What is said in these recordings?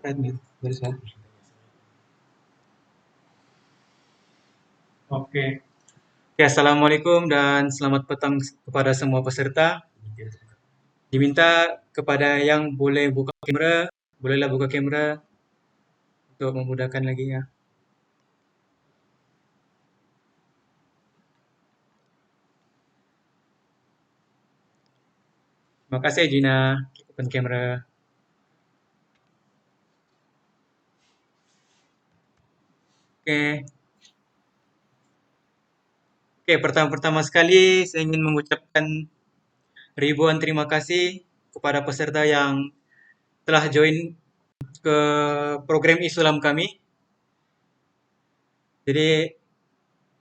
Oke. Oke, assalamualaikum dan selamat petang kepada semua peserta. Diminta kepada yang boleh buka kamera, bolehlah buka kamera untuk memudahkan lagi ya. Terima kasih Gina, open camera. Oke. Oke, pertama-tama sekali saya ingin mengucapkan ribuan terima kasih kepada peserta yang telah join ke program Isulam kami. Jadi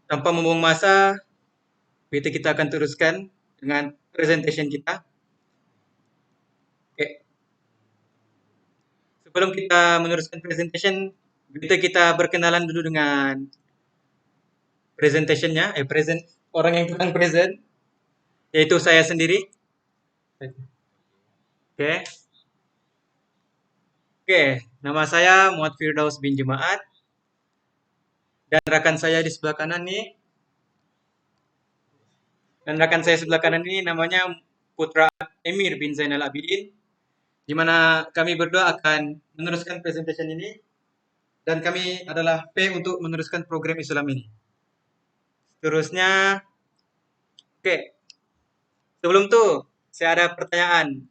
tanpa membuang masa, kita akan teruskan dengan presentation kita. Oke. Sebelum kita meneruskan presentation, kita berkenalan dulu dengan presentationnya, orang yang tukang present, yaitu saya sendiri. Oke. Oke, nama saya Muhammad Firdaus bin Jemaat. Dan rekan saya di sebelah kanan nih. Dan rekan saya sebelah kanan ini namanya Putra Emir bin Zainal Abidin. Di mana kami berdua akan meneruskan presentation ini. Dan kami adalah P untuk meneruskan program Islam ini. Seterusnya, oke. Sebelum itu, saya ada pertanyaan.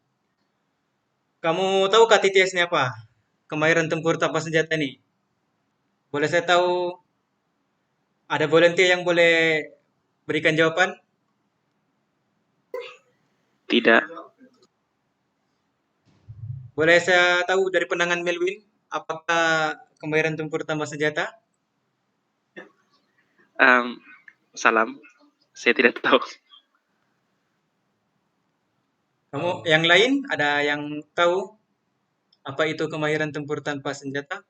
Kamu tahu KTTS ini apa? Kemahiran tempur tanpa senjata ini. Boleh saya tahu, ada volunteer yang boleh berikan jawaban? Tidak. Boleh saya tahu dari pandangan Melvin, apakah kemahiran tempur tanpa senjata? Salam, saya tidak tahu. Kamu yang lain ada yang tahu apa itu kemahiran tempur tanpa senjata?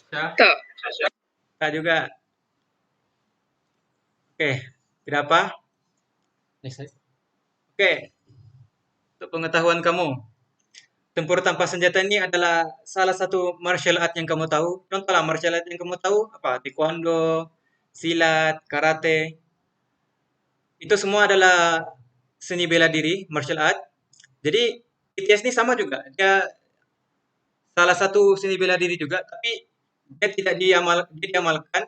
Tak juga. Oke, tidak apa. Oke, untuk pengetahuan kamu, tempur tanpa senjata ini adalah salah satu martial art yang kamu tahu. Contohlah martial art yang kamu tahu apa? Taekwondo, silat, karate. Itu semua adalah seni bela diri, martial art. Jadi BTS ini sama juga. Dia salah satu seni bela diri juga, tapi dia tidak diamalkan,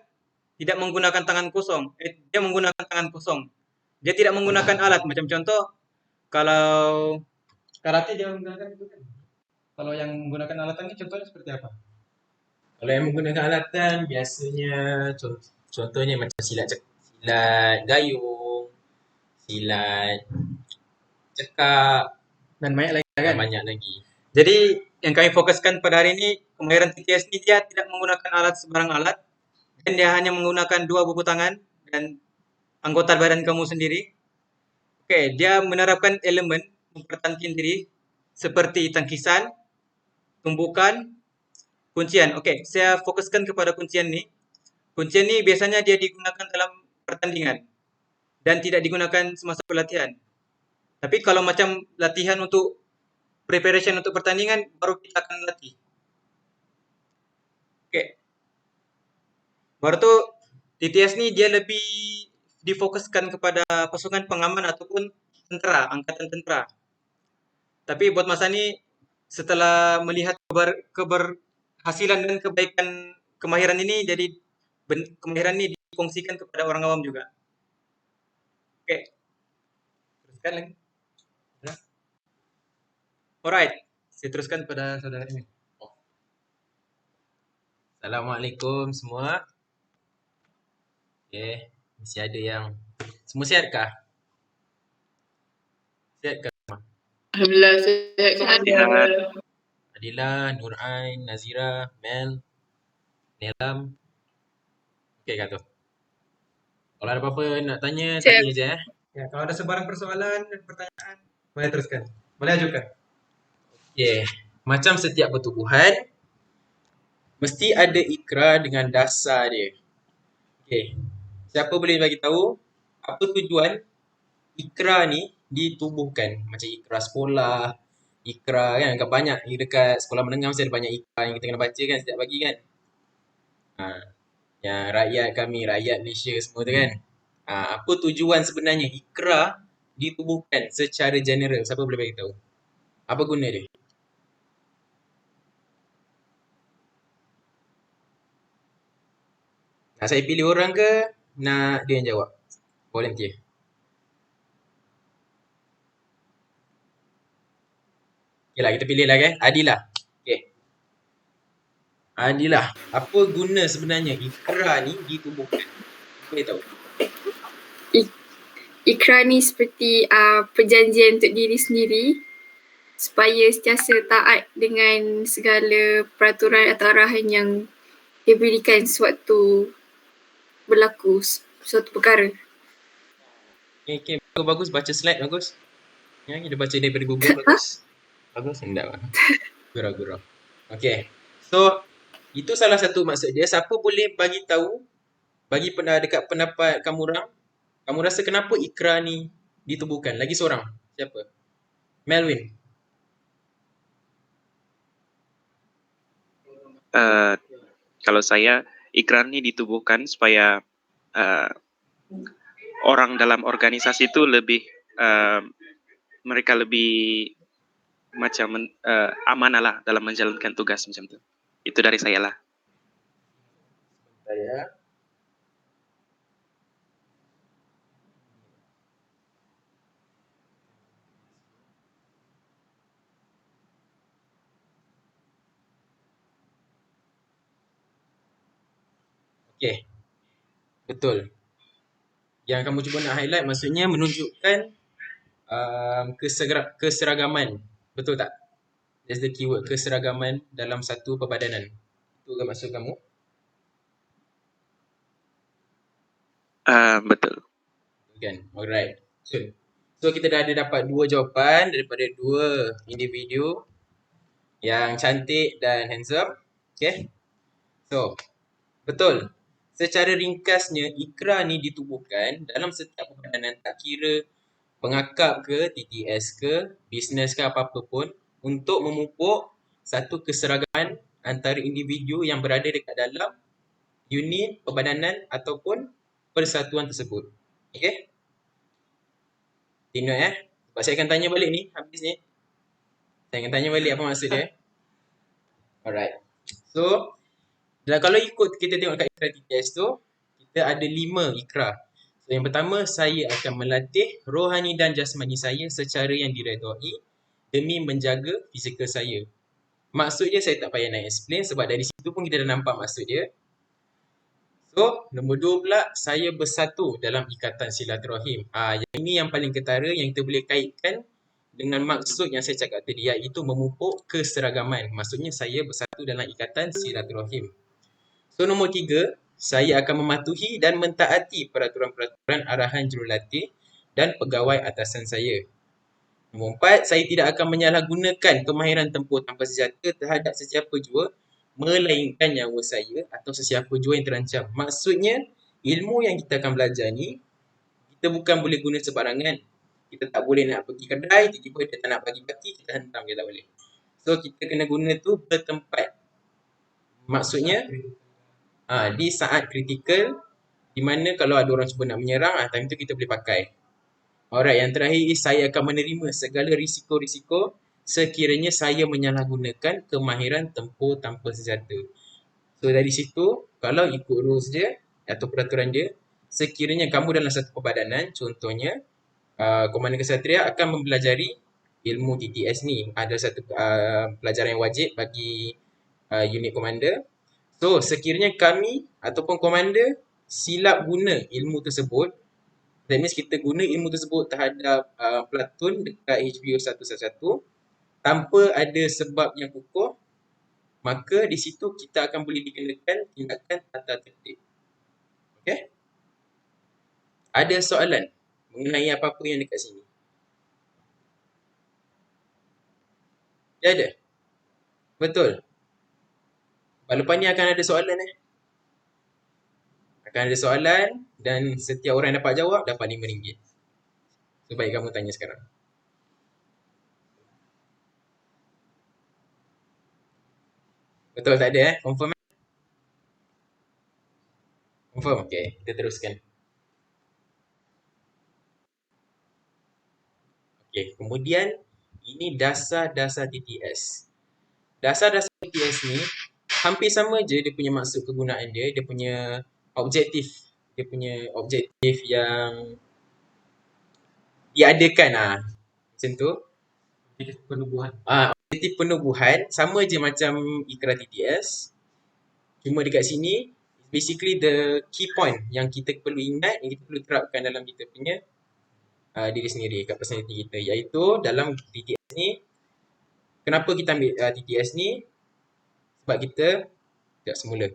tidak menggunakan tangan kosong. Dia menggunakan tangan kosong. Dia tidak menggunakan alat. Macam contoh, kalau karate dia menggunakan itu kan. Kalau yang menggunakan alatan ini contohnya seperti apa? Kalau yang menggunakan alatan biasanya contohnya macam silat gayung, silat cekak, Dan banyak lagi dan kan? banyak lagi. Jadi yang kami fokuskan pada hari ini, kemahiran TTS ini dia tidak menggunakan alat sembarang alat. Dan dia hanya menggunakan dua buku tangan dan anggota badan kamu sendiri. Oke, dia menerapkan elemen mempertahankan diri seperti tangkisan, tumbukan, kuncian. Oke, saya fokuskan kepada kuncian nih. Kuncian ini biasanya dia digunakan dalam pertandingan dan tidak digunakan semasa pelatihan. Tapi kalau macam latihan untuk preparation untuk pertandingan, baru kita akan latih. Oke. Baru tuh TTS nih dia lebih difokuskan kepada pasukan pengaman ataupun tentara, angkatan tentara. Tapi buat masa ini setelah melihat keberhasilan dan kebaikan kemahiran ini, jadi kemahiran ini difungsikan kepada orang awam juga. Oke. Teruskan lagi. Alright, saya teruskan pada saudara ini. Assalamualaikum semua. Okay, masih ada yang semua sihat kah? Sihat kah? Alhamdulillah, sihat. Adila, Nur Ain, Nazira, Mel, Nelam. Okay kah tu? Kalau ada apa-apa nak tanya, Siap. tanya je. Ya, kalau ada sebarang persoalan dan pertanyaan, boleh teruskan. Boleh ajukan. Okay, macam setiap pertubuhan, mesti ada ikrar dengan dasar dia. Okay, siapa boleh bagi tahu apa tujuan ikrar ni ditubuhkan? Macam ikrar sekolah, Ikra kan, agak banyak dekat sekolah menengah mesti ada banyak ikra yang kita kena baca kan setiap pagi kan. Ha, yang rakyat kami, rakyat Malaysia semua tu kan. Apa tujuan sebenarnya ikra ditubuhkan secara general? Siapa boleh bagi tahu? Apa guna dia? Nak saya pilih orang ke? Nak dia yang jawab? Volunteer. Okay lah, kita pilih lah kan. Adilah. Okay. Adilah. Apa guna sebenarnya ikra ni ditubuhkan? Boleh tahu? Ikrar ni seperti perjanjian untuk diri sendiri supaya sentiasa taat dengan segala peraturan atau arahan yang diberikan sewaktu berlaku suatu perkara. Okay. Bagus. Baca slide bagus. Ya, kita baca daripada Google bagus. Bagus. Hendak lah. Gurau-gurau. Okay. So, itu salah satu maksud dia. Siapa boleh bagi tahu, bagi dekat pendapat kamu orang, kamu rasa kenapa ikra ni ditubuhkan? Lagi seorang. Siapa? Melvin. Kalau saya, ikrar ni ditubuhkan supaya orang dalam organisasi itu lebih mereka lebih macam amanah lah dalam menjalankan tugas macam tu. Itu dari saya lah. Saya. Okay. Betul. Yang kamu cuba nak highlight maksudnya menunjukkan keseragaman. Betul tak? That's the keyword. Keseragaman dalam satu perbadanan. Itu ke maksud kamu? Betul. Kan? Alright. So kita dah ada dapat 2 jawapan daripada 2 individu yang cantik dan handsome. Okay. So, betul. Secara ringkasnya, ikra ni ditubuhkan dalam setiap perbadanan, tak kira pengakap ke, TTS ke, bisnes ke, apa-apa pun, untuk memupuk satu keseragaman antara individu yang berada dekat dalam unit perbadanan ataupun persatuan tersebut. Okay? Tengok sebab saya akan tanya balik ni, habis ni. Saya akan tanya balik apa maksud dia. Alright. So, kalau ikut kita tengok kat ikra TTS tu, kita ada 5 ikra. So, yang pertama, saya akan melatih rohani dan jasmani saya secara yang diredai demi menjaga fizikal saya. Maksud dia saya tak payah nak explain sebab dari situ pun kita dah nampak maksud dia. So, nombor 2 pula, saya bersatu dalam ikatan silaturahim. Yang ini yang paling ketara yang kita boleh kaitkan dengan maksud yang saya cakap tadi, iaitu memupuk keseragaman. Maksudnya saya bersatu dalam ikatan silaturahim. So, nombor 3, saya akan mematuhi dan mentaati peraturan-peraturan arahan jurulatih dan pegawai atasan saya. Nombor 4, saya tidak akan menyalahgunakan kemahiran tempur tanpa senjata terhadap sesiapa jua, melainkan nyawa saya atau sesiapa jua yang terancam. Maksudnya, ilmu yang kita akan belajar ni, kita bukan boleh guna sebarangan. Kita tak boleh nak pergi kedai, tiba-tiba dia tak nak bagi-bagi, kita hentam dia tak boleh. So, kita kena guna tu bertempat. Maksudnya, di saat kritikal, di mana kalau ada orang cuba nak menyerang, time tu kita boleh pakai. Alright, yang terakhir saya akan menerima segala risiko-risiko sekiranya saya menyalahgunakan kemahiran tempur tanpa senjata. So dari situ, kalau ikut rules dia atau peraturan dia, sekiranya kamu dalam satu perbadanan, contohnya Komandan Kesatria akan mempelajari ilmu TTS ni. Ada satu pelajaran yang wajib bagi unit komander. So sekiranya kami ataupun komander silap guna ilmu tersebut, that means kita guna ilmu tersebut terhadap platoon dekat HBO 111 tanpa ada sebab yang kukuh, maka di situ kita akan boleh dikenakan tindakan tata tertib. Okay? Ada soalan mengenai apa-apa yang dekat sini? Dia ada? Betul? Lepas ni akan ada soalan Akan ada soalan dan setiap orang yang dapat jawab dapat RM5. So, baik kamu tanya sekarang. Betul tak ada Confirm? Confirm. Okay, kita teruskan. Okay, kemudian ini dasar-dasar TTS. Dasar-dasar TTS ni hampir sama je dia punya maksud kegunaan dia, dia punya objektif. Dia punya objektif yang diadakan macam tu. Penubuhan. Objektif penubuhan sama je macam ikrar TTS. Cuma dekat sini basically the key point yang kita perlu ingat, yang kita perlu terapkan dalam kita punya diri sendiri, kat personality kita, iaitu dalam TTS ni, kenapa kita ambil TTS ni? Sebab kita tak semula.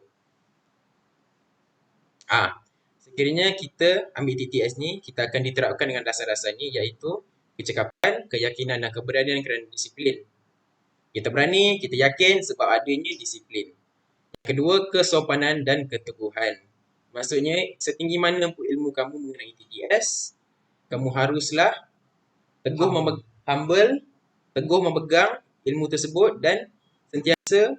Sekiranya kita ambil TTS ni, kita akan diterapkan dengan dasar-dasar ni, iaitu kecekapan, keyakinan dan keberanian kerana disiplin. Kita berani, kita yakin sebab adanya disiplin. Yang kedua, kesopanan dan keteguhan. Maksudnya, setinggi mana pun ilmu kamu mengenai TTS, kamu haruslah humble, teguh memegang ilmu tersebut dan sentiasa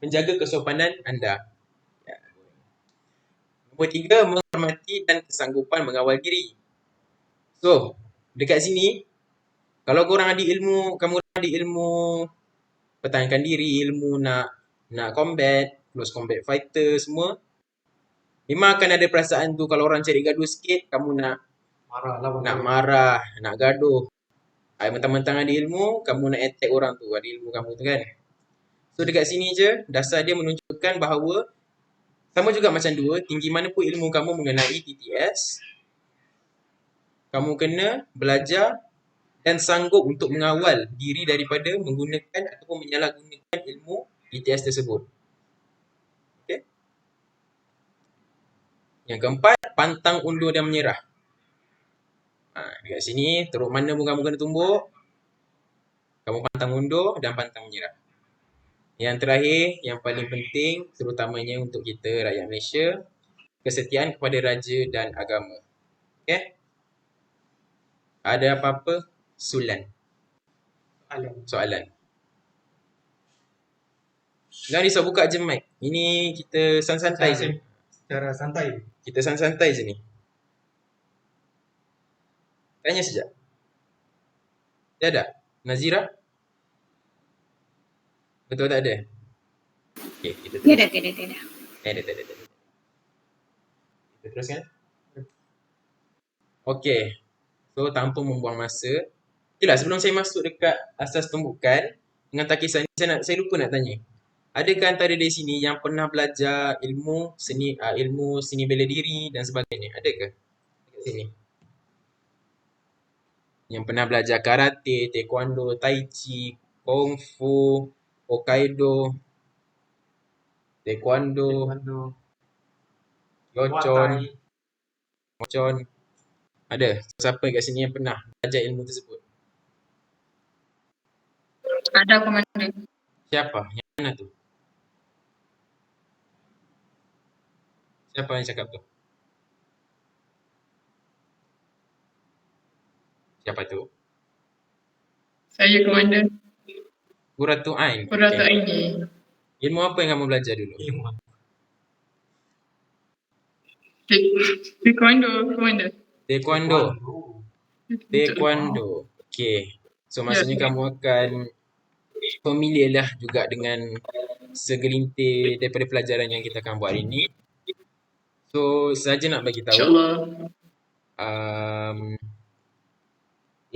menjaga kesopanan anda. Nombor 3, menghormati dan kesanggupan mengawal diri. So, dekat sini, kalau korang ada ilmu, kamu ada ilmu pertahankan diri, ilmu nak combat, close combat fighter semua, memang akan ada perasaan tu kalau orang cari gaduh sikit, kamu nak marah, nak gaduh. Mentang-mentang ada ilmu, kamu nak attack orang tu, ada ilmu kamu tu kan. So dekat sini je, dasar dia menunjukkan bahawa sama juga macam 2, tinggi mana pun ilmu kamu mengenai TTS, kamu kena belajar dan sanggup untuk mengawal diri daripada menggunakan ataupun menyalahgunakan ilmu TTS tersebut. Okay? Yang keempat, pantang undur dan menyerah. Dekat sini, teruk mana pun kamu kena tumbuk, kamu pantang undur dan pantang menyerah. Yang terakhir, yang paling penting, terutamanya untuk kita rakyat Malaysia, kesetiaan kepada raja dan agama. Okay? Ada apa-apa? Soalan. Jangan risau, buka je mic. Ini kita santai je. Secara santai. Kita santai je ni. Tanya sekejap. Dia ada? Nazira? Betul tak ada? Okay, kita terus. Tiada. Ada. Kita teruskan. Okay. So, tanpa membuang masa. Okeylah, sebelum saya masuk dekat asas tumbukan dengan takisan ni, saya lupa nak tanya. Adakah antara dari sini yang pernah belajar ilmu seni bela diri dan sebagainya? Adakah dekat sini? Yang pernah belajar karate, taekwondo, tai chi, kung fu, hokkaido, taekwondo, Wachon. Ada? Siapa kat sini yang pernah belajar ilmu tersebut? Ada komandan. Siapa? Yang mana tu? Siapa yang cakap tu? Siapa tu? Saya komandan. Qurratu Ain. Qurratu Okay. Ain. Ilmu apa yang kamu belajar dulu? Taekwondo, komandan. Taekwondo. Okay. So maksudnya kamu akan familiar lah juga dengan segelintir daripada pelajaran yang kita akan buat hari ni. So saja nak bagi tahu, InsyaAllah.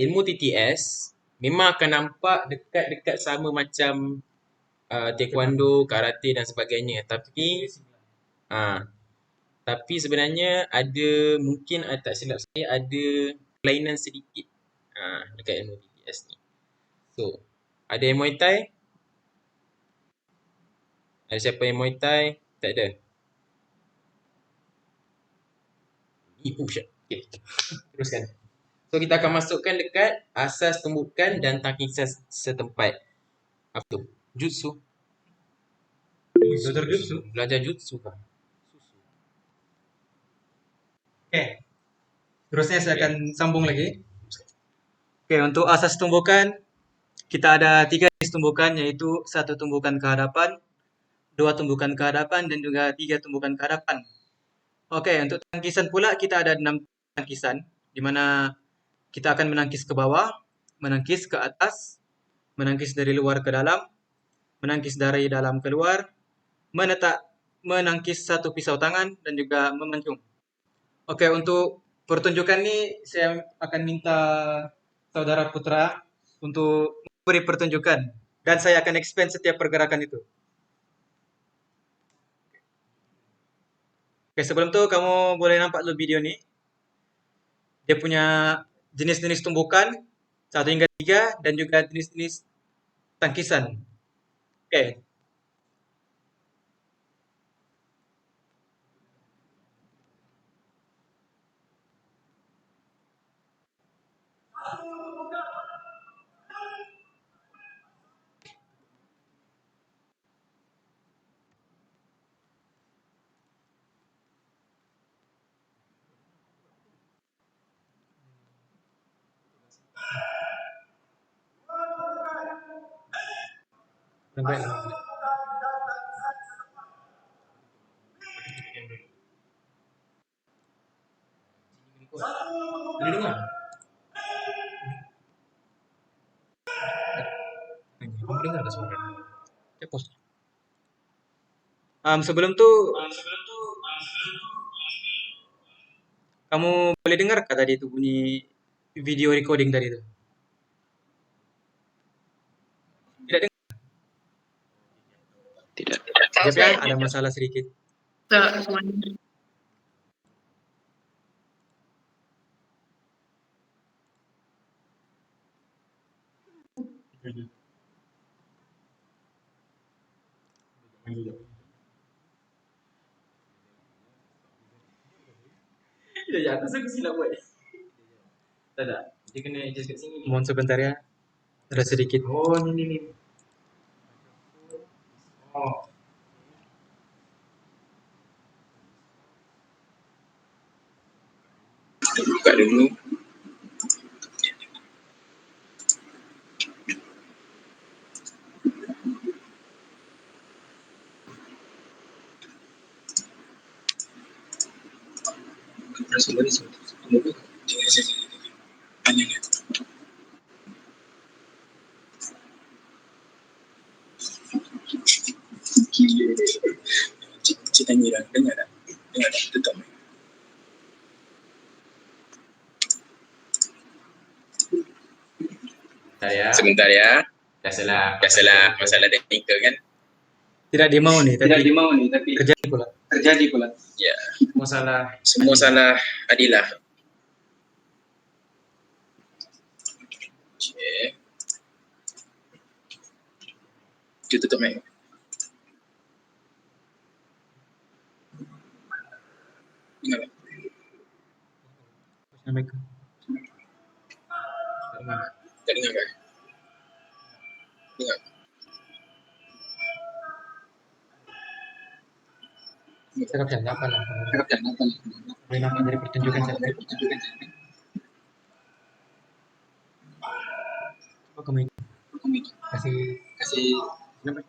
ilmu TTS memang akan nampak dekat-dekat sama macam taekwondo, karate dan sebagainya. Tapi sebenarnya ada, mungkin tak silap saya, ada kelainan sedikit dekat ilmu TTS ni. So, ada yang Muay Thai? Ada siapa yang Muay Thai? Tak ada. Okay. Teruskan. So, kita akan masukkan dekat asas tumbukan dan takisan setempat. Apa tu? Jutsu. Belajar jutsu. Belajar jutsu kah? Okay. Terusnya saya akan sambung lagi. Okay, untuk asas tumbukan, kita ada 3 jenis tumbukan, yaitu 1 tumbukan ke hadapan, 2 tumbukan ke hadapan, dan juga 3 tumbukan ke hadapan. Oke, untuk tangkisan pula kita ada 6 tangkisan, di mana kita akan menangkis ke bawah, menangkis ke atas, menangkis dari luar ke dalam, menangkis dari dalam keluar, menangkis 1 pisau tangan, dan juga memancung. Oke, untuk pertunjukan ini saya akan minta saudara Putra untuk memberi pertunjukan, dan saya akan explain setiap pergerakan itu. Oke, sebelum itu kamu boleh nampak dulu video nih. Dia punya jenis-jenis tumbukan 1 hingga 3 dan juga jenis-jenis tangkisan. Oke. Sampai boleh dengar? Kamu dengar tak suara? Oke, pause. Sebelum tu kamu boleh dengar kah tadi itu bunyi video recording tadi itu? Tidak dengar? Tidak. Sekejap ya, ada masalah sedikit. Tak, Ya, ya, aku silap buat. Tak ada. Dia kena adjust kat sini. Mohon sebentar ya. Ada sedikit. Oh, ni. Oh. Buka dulu. Cik tanya dah, dengar tak? Dengar tak? Tetap. Sebentar ya. Biasalah masalah teknikal kan. Tidak dimau nih, tapi terjadi pula. Ya, Masalah. semua salah Adilah. Okay. Kita tutup mic. Dengar tak? Assalamualaikum. Tak dengar kan? Dengar. Cakap jangan apa lah. Boleh nampak dari pertunjukan saya. Coba kamu kasih Kenapa?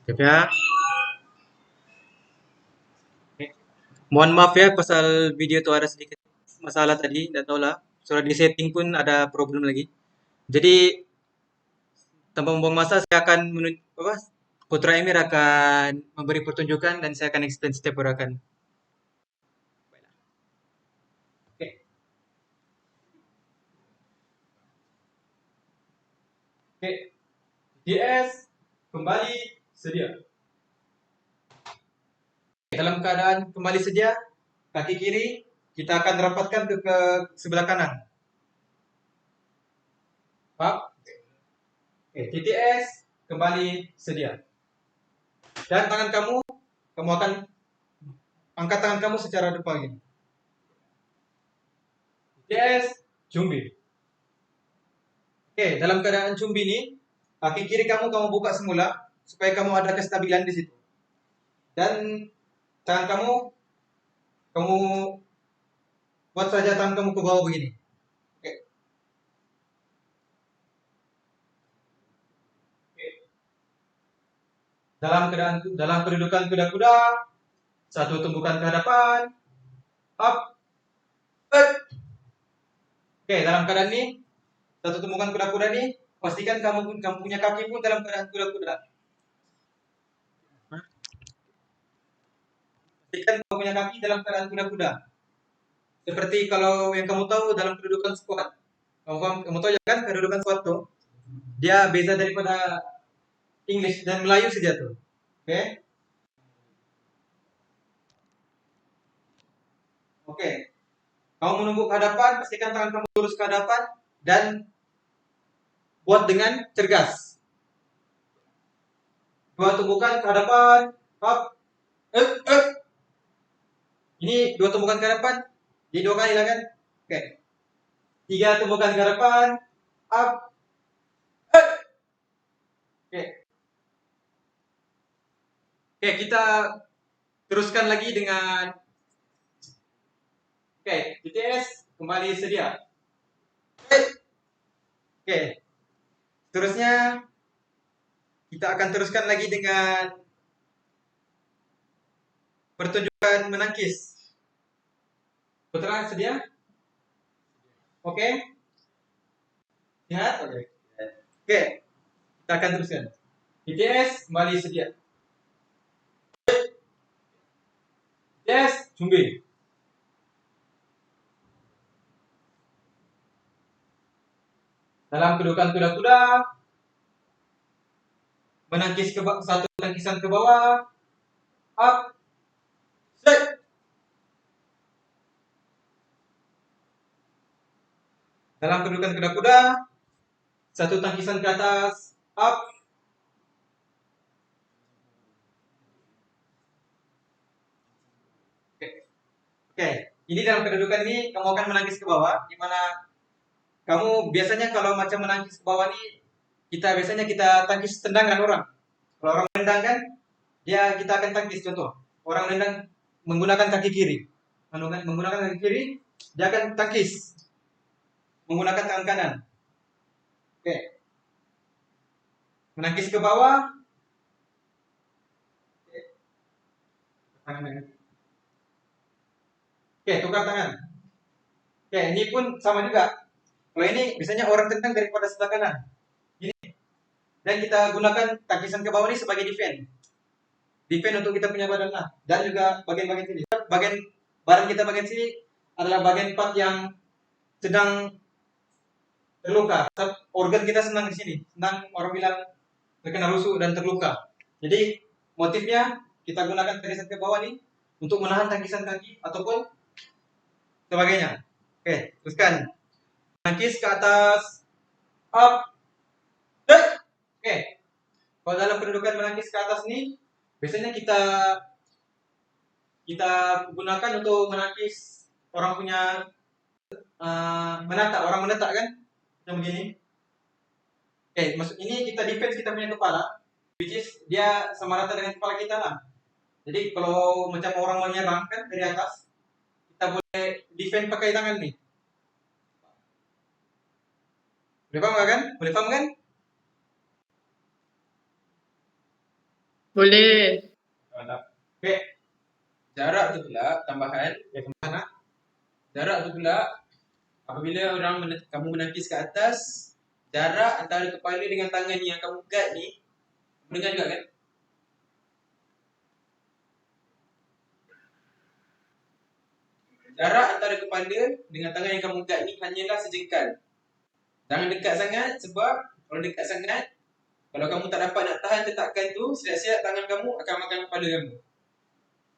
Sekejap ya. Mohon maaf ya pasal video tu ada sedikit masalah tadi, tak tahulah. Sudah di setting pun ada problem lagi. Jadi tanpa membuang masa saya akan Putra Emir akan memberi pertunjukan dan saya akan explain setiap gerakan. Oke. Oke. DS kembali sedia. Dalam keadaan kembali sedia, kaki kiri kita akan rapatkan ke sebelah kanan. Pak. Oke, TTS kembali sedia. Dan tangan kamu akan angkat tangan kamu secara depan gini. TTS, cumbi. Oke, dalam keadaan cumbi ini, kaki kiri kamu buka semula supaya kamu ada kestabilan di situ. Dan tangan kamu buat saja tangan kamu ke bawah begini. Oke. Oke. Dalam kedudukan kuda-kuda, satu tumbukan ke hadapan, up, Oke, dalam keadaan ini, satu tumbukan kuda-kuda ini, pastikan kamu punya kaki pun dalam keadaan kuda-kuda. Pastikan kamu punya kaki dalam keadaan kuda-kuda. Seperti kalau yang kamu tahu dalam kedudukan squat. Kamu tahu ya kan kedudukan squat tuh? Dia beza daripada English dan Melayu saja tuh. Oke? Oke. Kamu menunggu ke hadapan, pastikan tangan kamu lurus ke hadapan dan buat dengan cergas. Dua tumbukan ke hadapan, up, Ini dua tumbukan ke hadapan, jadi 2 kali lah kan? Oke. 3 tumbukan ke hadapan, up, Oke. Oke, kita teruskan lagi dengan BTS kembali sedia. Oke. Seterusnya kita akan teruskan lagi dengan pertunjukan menangkis. Putra sedia? Oke. Lihat? Oke. Kita akan teruskan. BTS kembali sedia. BTS cumbi. Dalam kedudukan kuda-kuda, menangkis satu tangkisan ke bawah, up, set. Dalam kedudukan kuda-kuda, satu tangkisan ke atas, up. Oke. Ini dalam kedudukan ini kamu akan menangkis ke bawah, di mana kamu biasanya kalau macam menangkis ke bawah ini, biasanya kita tangkis tendangan orang. Kalau orang menendang kan, kita akan tangkis contoh. Orang menendang menggunakan kaki kiri. Menggunakan kaki kiri, dia akan tangkis menggunakan tangan kanan. Oke. Menangkis ke bawah. Oke, tukar tangan. Oke, ini pun sama juga. Kalau ini biasanya orang tendang daripada sebelah kanan. Ini. Dan kita gunakan tangkisan ke bawah ini sebagai defense. Defense untuk kita punya badan lah. Dan juga bagian-bagian sini. Badan kita bagian sini adalah bagian part yang sedang terluka. Organ kita senang di sini. Senang, orang bilang terkena rusuk dan terluka. Jadi motifnya kita gunakan tangkisan ke bawah nih untuk menahan tangkisan kaki ataupun sebagainya. Oke, teruskan. Tangkis ke atas, up, Oke. Kalau dalam kedudukan menangkis ke atas nih, biasanya kita gunakan untuk menangkis orang punya orang menetak kan, yang begini. Oke, maksud ini kita defense kita punya kepala, which is dia sama rata dengan kepala kita lah. Jadi kalau macam orang mau menyerang kan dari atas, kita boleh defense pakai tangan nih. Boleh paham kan? Boleh paham kan? Boleh. Oke. Jarak tu pula tambahan. Kemana? Jarak tu pula apabila kamu menangkis ke atas, jarak antara kepala dengan tangan yang kamu guard ni, kamu dengar juga kan? Jarak antara kepala dengan tangan yang kamu angkat ni hanyalah sejengkal. Jangan dekat sangat sebab kalau dekat sangat, kalau kamu tak dapat nak tahan tetakan tu, siap-siap tangan kamu akan makan kepala kamu.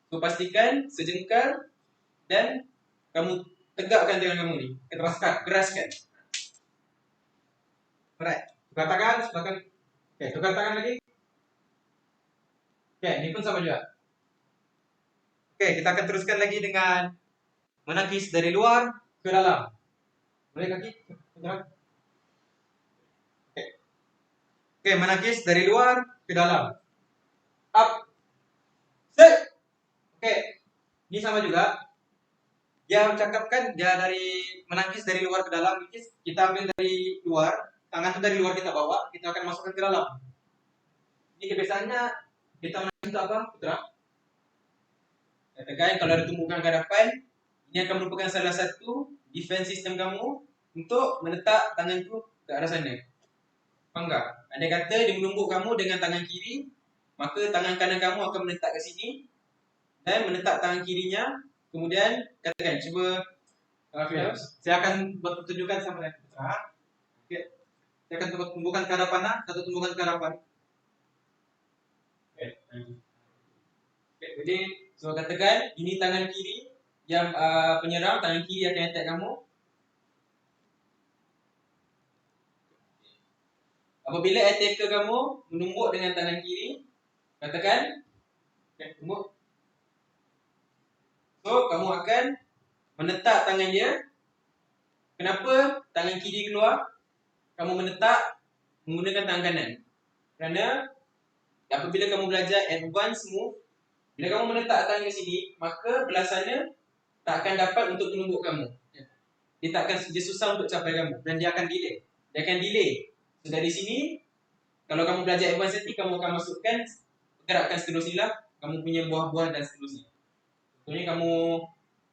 So pastikan sejengkal dan kamu tegakkan tangan kamu ni. Keraskan. Alright. Tukar tangan, sebabkan. Okay, tukar tangan lagi. Okay, ni pun sama juga. Okay, kita akan teruskan lagi dengan menangkis dari luar ke dalam. Boleh kaki? Okay, menangkis dari luar ke dalam. Up. Set. Okay, ini sama juga. Dia cakapkan dia dari menangkis dari luar ke dalam. Kita ambil dari luar, tangan itu dari luar kita bawa, kita akan masukkan ke dalam. Ini kebiasaannya kita menangkis itu apa, Putra? Katakan kalau ada tumpukan ke hadapan, ini akan merupakan salah satu defense system kamu untuk meletak tangan itu ke arah sana. Faham tak? Andai kata dia menumbuk kamu dengan tangan kiri, maka tangan kanan kamu akan menetap ke sini dan menetap tangan kirinya. Kemudian katakan, cuba Firdaus, saya akan buat pertunjukan sama dengan Putra. Okay. Saya akan buat tumbukan ke hadapan, satu tumbukan ke hadapan. Okay. Jadi, so katakan ini tangan kiri yang penyerang, tangan kiri akan attack kamu. Apabila attacker kamu menumbuk dengan tangan kiri, katakan, okay, tumbuk. So, kamu akan menetap tangan dia. Kenapa tangan kiri keluar? Kamu menetap menggunakan tangan kanan. Kerana apabila kamu belajar advance move, bila kamu menetap tangan ke sini, maka belah sana tak akan dapat untuk menumbuk kamu. Dia susah untuk capai kamu dan dia akan delay. So dari sini, kalau kamu belajar advance nanti, kamu akan masukkan gerakan seterusnya lah. Kamu punya buah-buah dan seterusnya. Contohnya kamu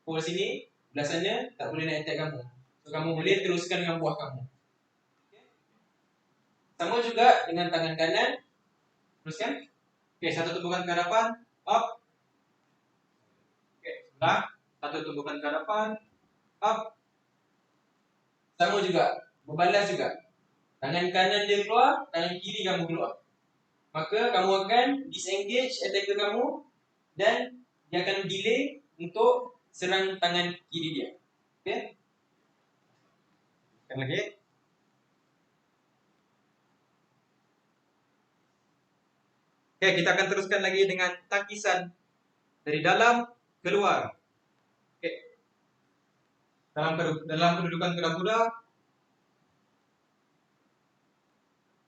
hold sini, belah sana tak boleh nak attack kamu. So kamu boleh teruskan dengan buah kamu. Okay. Sama juga dengan tangan kanan. Teruskan. Okay, satu tumpukan ke hadapan. Up. Okay, sebelah. Satu tumpukan ke hadapan. Up. Sama juga. Berbalas juga. Tangan kanan dia keluar, tangan kiri kamu keluar. Maka kamu akan disengage attacker kamu dan dia akan delay untuk serang tangan kiri dia. Okay? Sekali lagi. Okay, kita akan teruskan lagi dengan tangkisan dari dalam keluar. Okay. Dalam kedudukan kuda-kuda,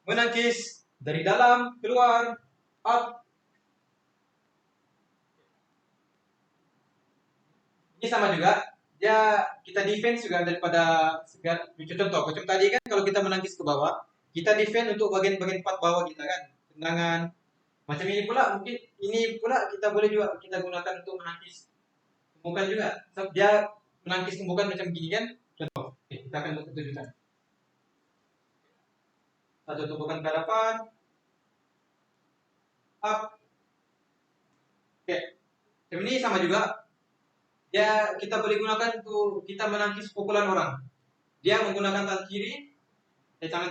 menangkis dari dalam keluar, up. Ini sama juga. Kita defense juga daripada segala. Contoh macam tadi kan, kalau kita menangkis ke bawah, kita defend untuk bagian-bagian part bawah kita kan, tendangan. Macam ini pula, mungkin ini pula kita boleh juga kita gunakan untuk menangkis tumpukan juga. So, dia menangkis tumpukan macam gini kan. Contoh, okay, kita akan buat pertunjukan. Satu tumpukan ke hadapan, up. Okay. Macam ini sama juga. Kita boleh gunakan untuk kita menangkis pukulan orang. Dia menggunakan tangan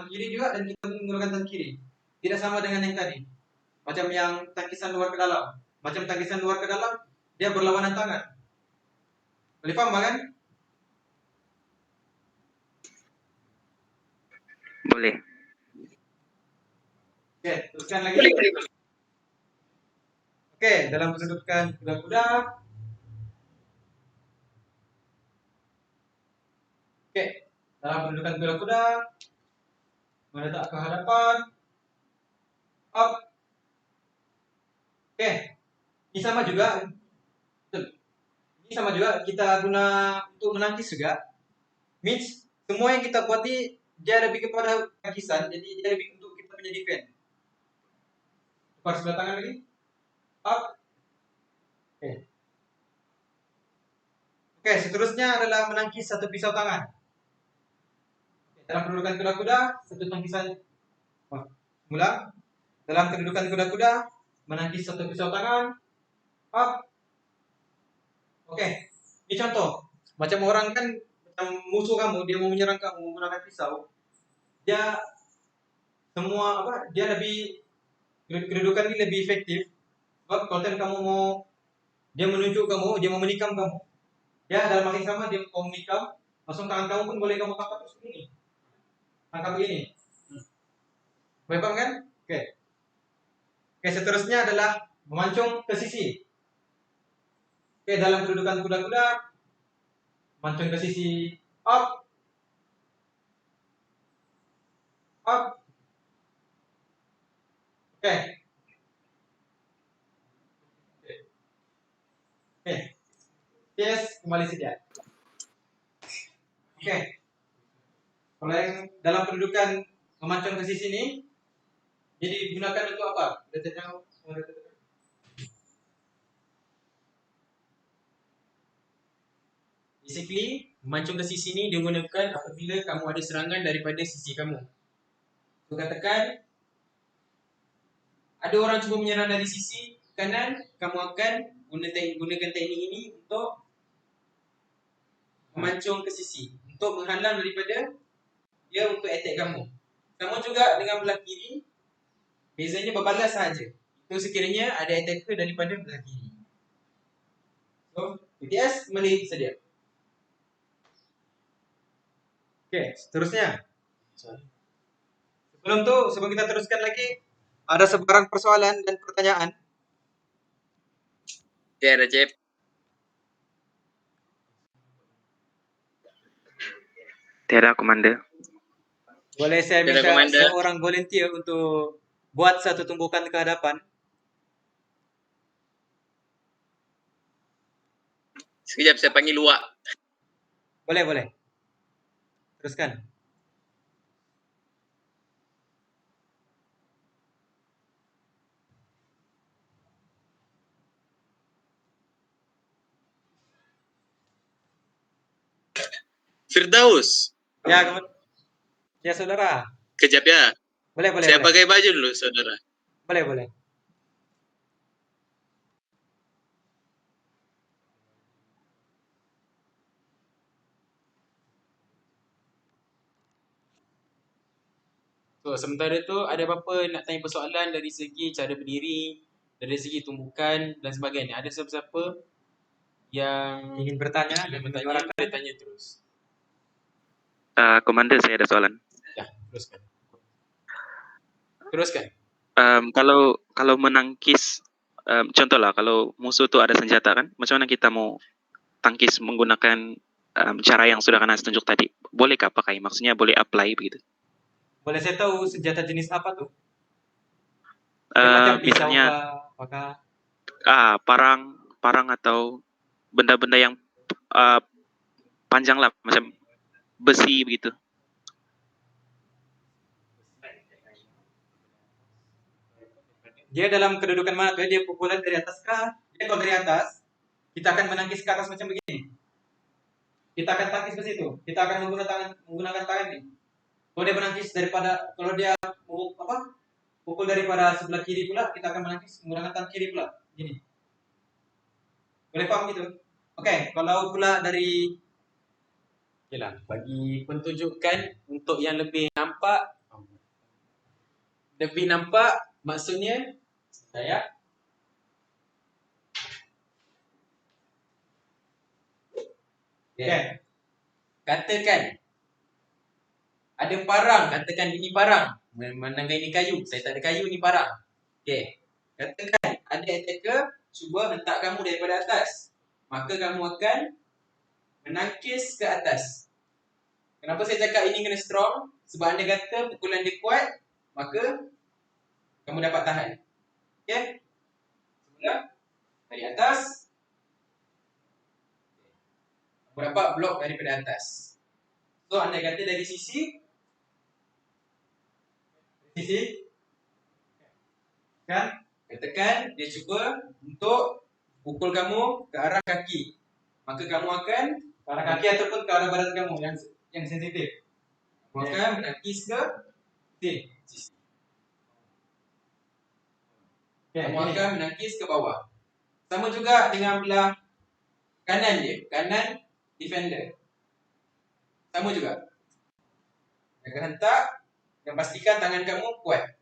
kiri juga, dan kita menggunakan tangan kiri. Tidak sama dengan yang tadi. Macam yang tangkisan luar ke dalam. Macam tangkisan luar ke dalam, dia berlawanan tangan. Boleh faham kan? Boleh. Oke, teruskan lagi. Oke, dalam kedudukan kuda-kuda. Oke, dalam kedudukan kuda-kuda, menetap ke hadapan, up. Oke, ini sama juga. Ini sama juga kita guna untuk menangkis juga. Means semua yang kita buat ini dia lebih kepada tangkisan, jadi dia lebih untuk kita punya defense. Tukar sebelah tangan lagi. Up. Oke. Oke, seterusnya adalah menangkis satu pisau tangan. Dalam kedudukan kuda-kuda, satu tangkisan. Ulang. Dalam kedudukan kuda-kuda, menangkis satu pisau tangan. Up. Oke. Ini contoh. Macam orang kan, macam musuh kamu, dia mau menyerang kamu menggunakan pisau, dia semua apa? Dia lebih kedudukan ini lebih efektif. Sebab kalau kamu mau dia menunjuk kamu, dia mau menikam kamu, dia dalam masa yang sama dia mau menikam, langsung tangan kamu pun boleh kamu tangkap terus begini, tangkap begini. Boleh paham kan? Oke. Oke, seterusnya adalah memancung ke sisi. Oke, dalam kedudukan kuda-kuda, mancung ke sisi up, up. Oke. Oke. Yes, kembali saja. Oke. Kalau yang dalam kedudukan memancung ke sisi ini, jadi digunakan untuk apa? Basically, memancung ke sisi ni digunakan apabila kamu ada serangan daripada sisi kamu. So, katakan ada orang cuba menyerang dari sisi kanan, kamu akan gunakan teknik ini untuk memancung ke sisi, untuk menghalang daripada dia untuk attack kamu. Sama juga dengan belah kiri, bezanya berbalas sahaja. Itu sekiranya ada attacker daripada belah kiri. So, BTS kembali sedia. Oke, seterusnya. Sebelum kita teruskan lagi, ada sebarang persoalan dan pertanyaan. Ya, Recep. Tiada, Komandan. Boleh saya Tidak, minta Komandan. seorang volunteer untuk buat satu tumbukan ke hadapan? Sekejap saya panggil Luak. Boleh. Teruskan. Firdaus. Ya, saudara. Kejap ya. Boleh. Saya pakai baju dulu, saudara. Boleh. So, sementara tu ada apa-apa nak tanya persoalan dari segi cara berdiri, dari segi tumbukan dan sebagainya. Ada siapa-siapa yang Ingin bertanya dan bertanya, boleh tanya terus. Komandan, saya ada soalan. Ya, teruskan. Kalau menangkis, contohlah kalau musuh tu ada senjata kan, macam mana kita mau tangkis menggunakan cara yang sudah Kanas tunjuk tadi? Bolehkah pakai? Maksudnya boleh apply begitu? Boleh saya tahu senjata jenis apa tuh? Macam pisau Misalnya apakah parang atau benda-benda yang panjang lah, macam besi begitu. dia dalam kedudukan mana tuh? Dia pukulan dari atas kah? Dia kalau dari atas, kita akan menangkis ke atas macam begini. Kita akan tangkis ke situ. Kita akan menggunakan tangan nih. Kalau dia menangkis kalau dia pukul daripada sebelah kiri pula, kita akan menangkis menggunakan tangan kiri pula. Gini. Boleh paham gitu? Oke, kalau pula dari Okeylah, bagi pentunjukan untuk yang lebih nampak maksudnya saya katakan ada parang, katakan ini parang, menanggai ini kayu, saya tak ada kayu, ini parang. Okey. Katakan ada attacker cuba hentak kamu daripada atas, maka kamu akan menangkis ke atas. Kenapa saya cakap ini kena strong? Sebab anda kata pukulan dia kuat, maka kamu dapat tahan. Okey? Semula dari atas, kamu dapat blok daripada atas. So anda kata dari sisi kan, katakan dia cuba untuk pukul kamu ke arah kaki, maka kamu akan ke arah kaki ataupun ke arah badan kamu yang sensitif. kamu akan menangkis ke sisi. Kamu akan menangkis ke bawah. Sama juga dengan belah kanan dia. Kanan defender. Sama juga. Jaga hentak dan pastikan tangan kamu kuat.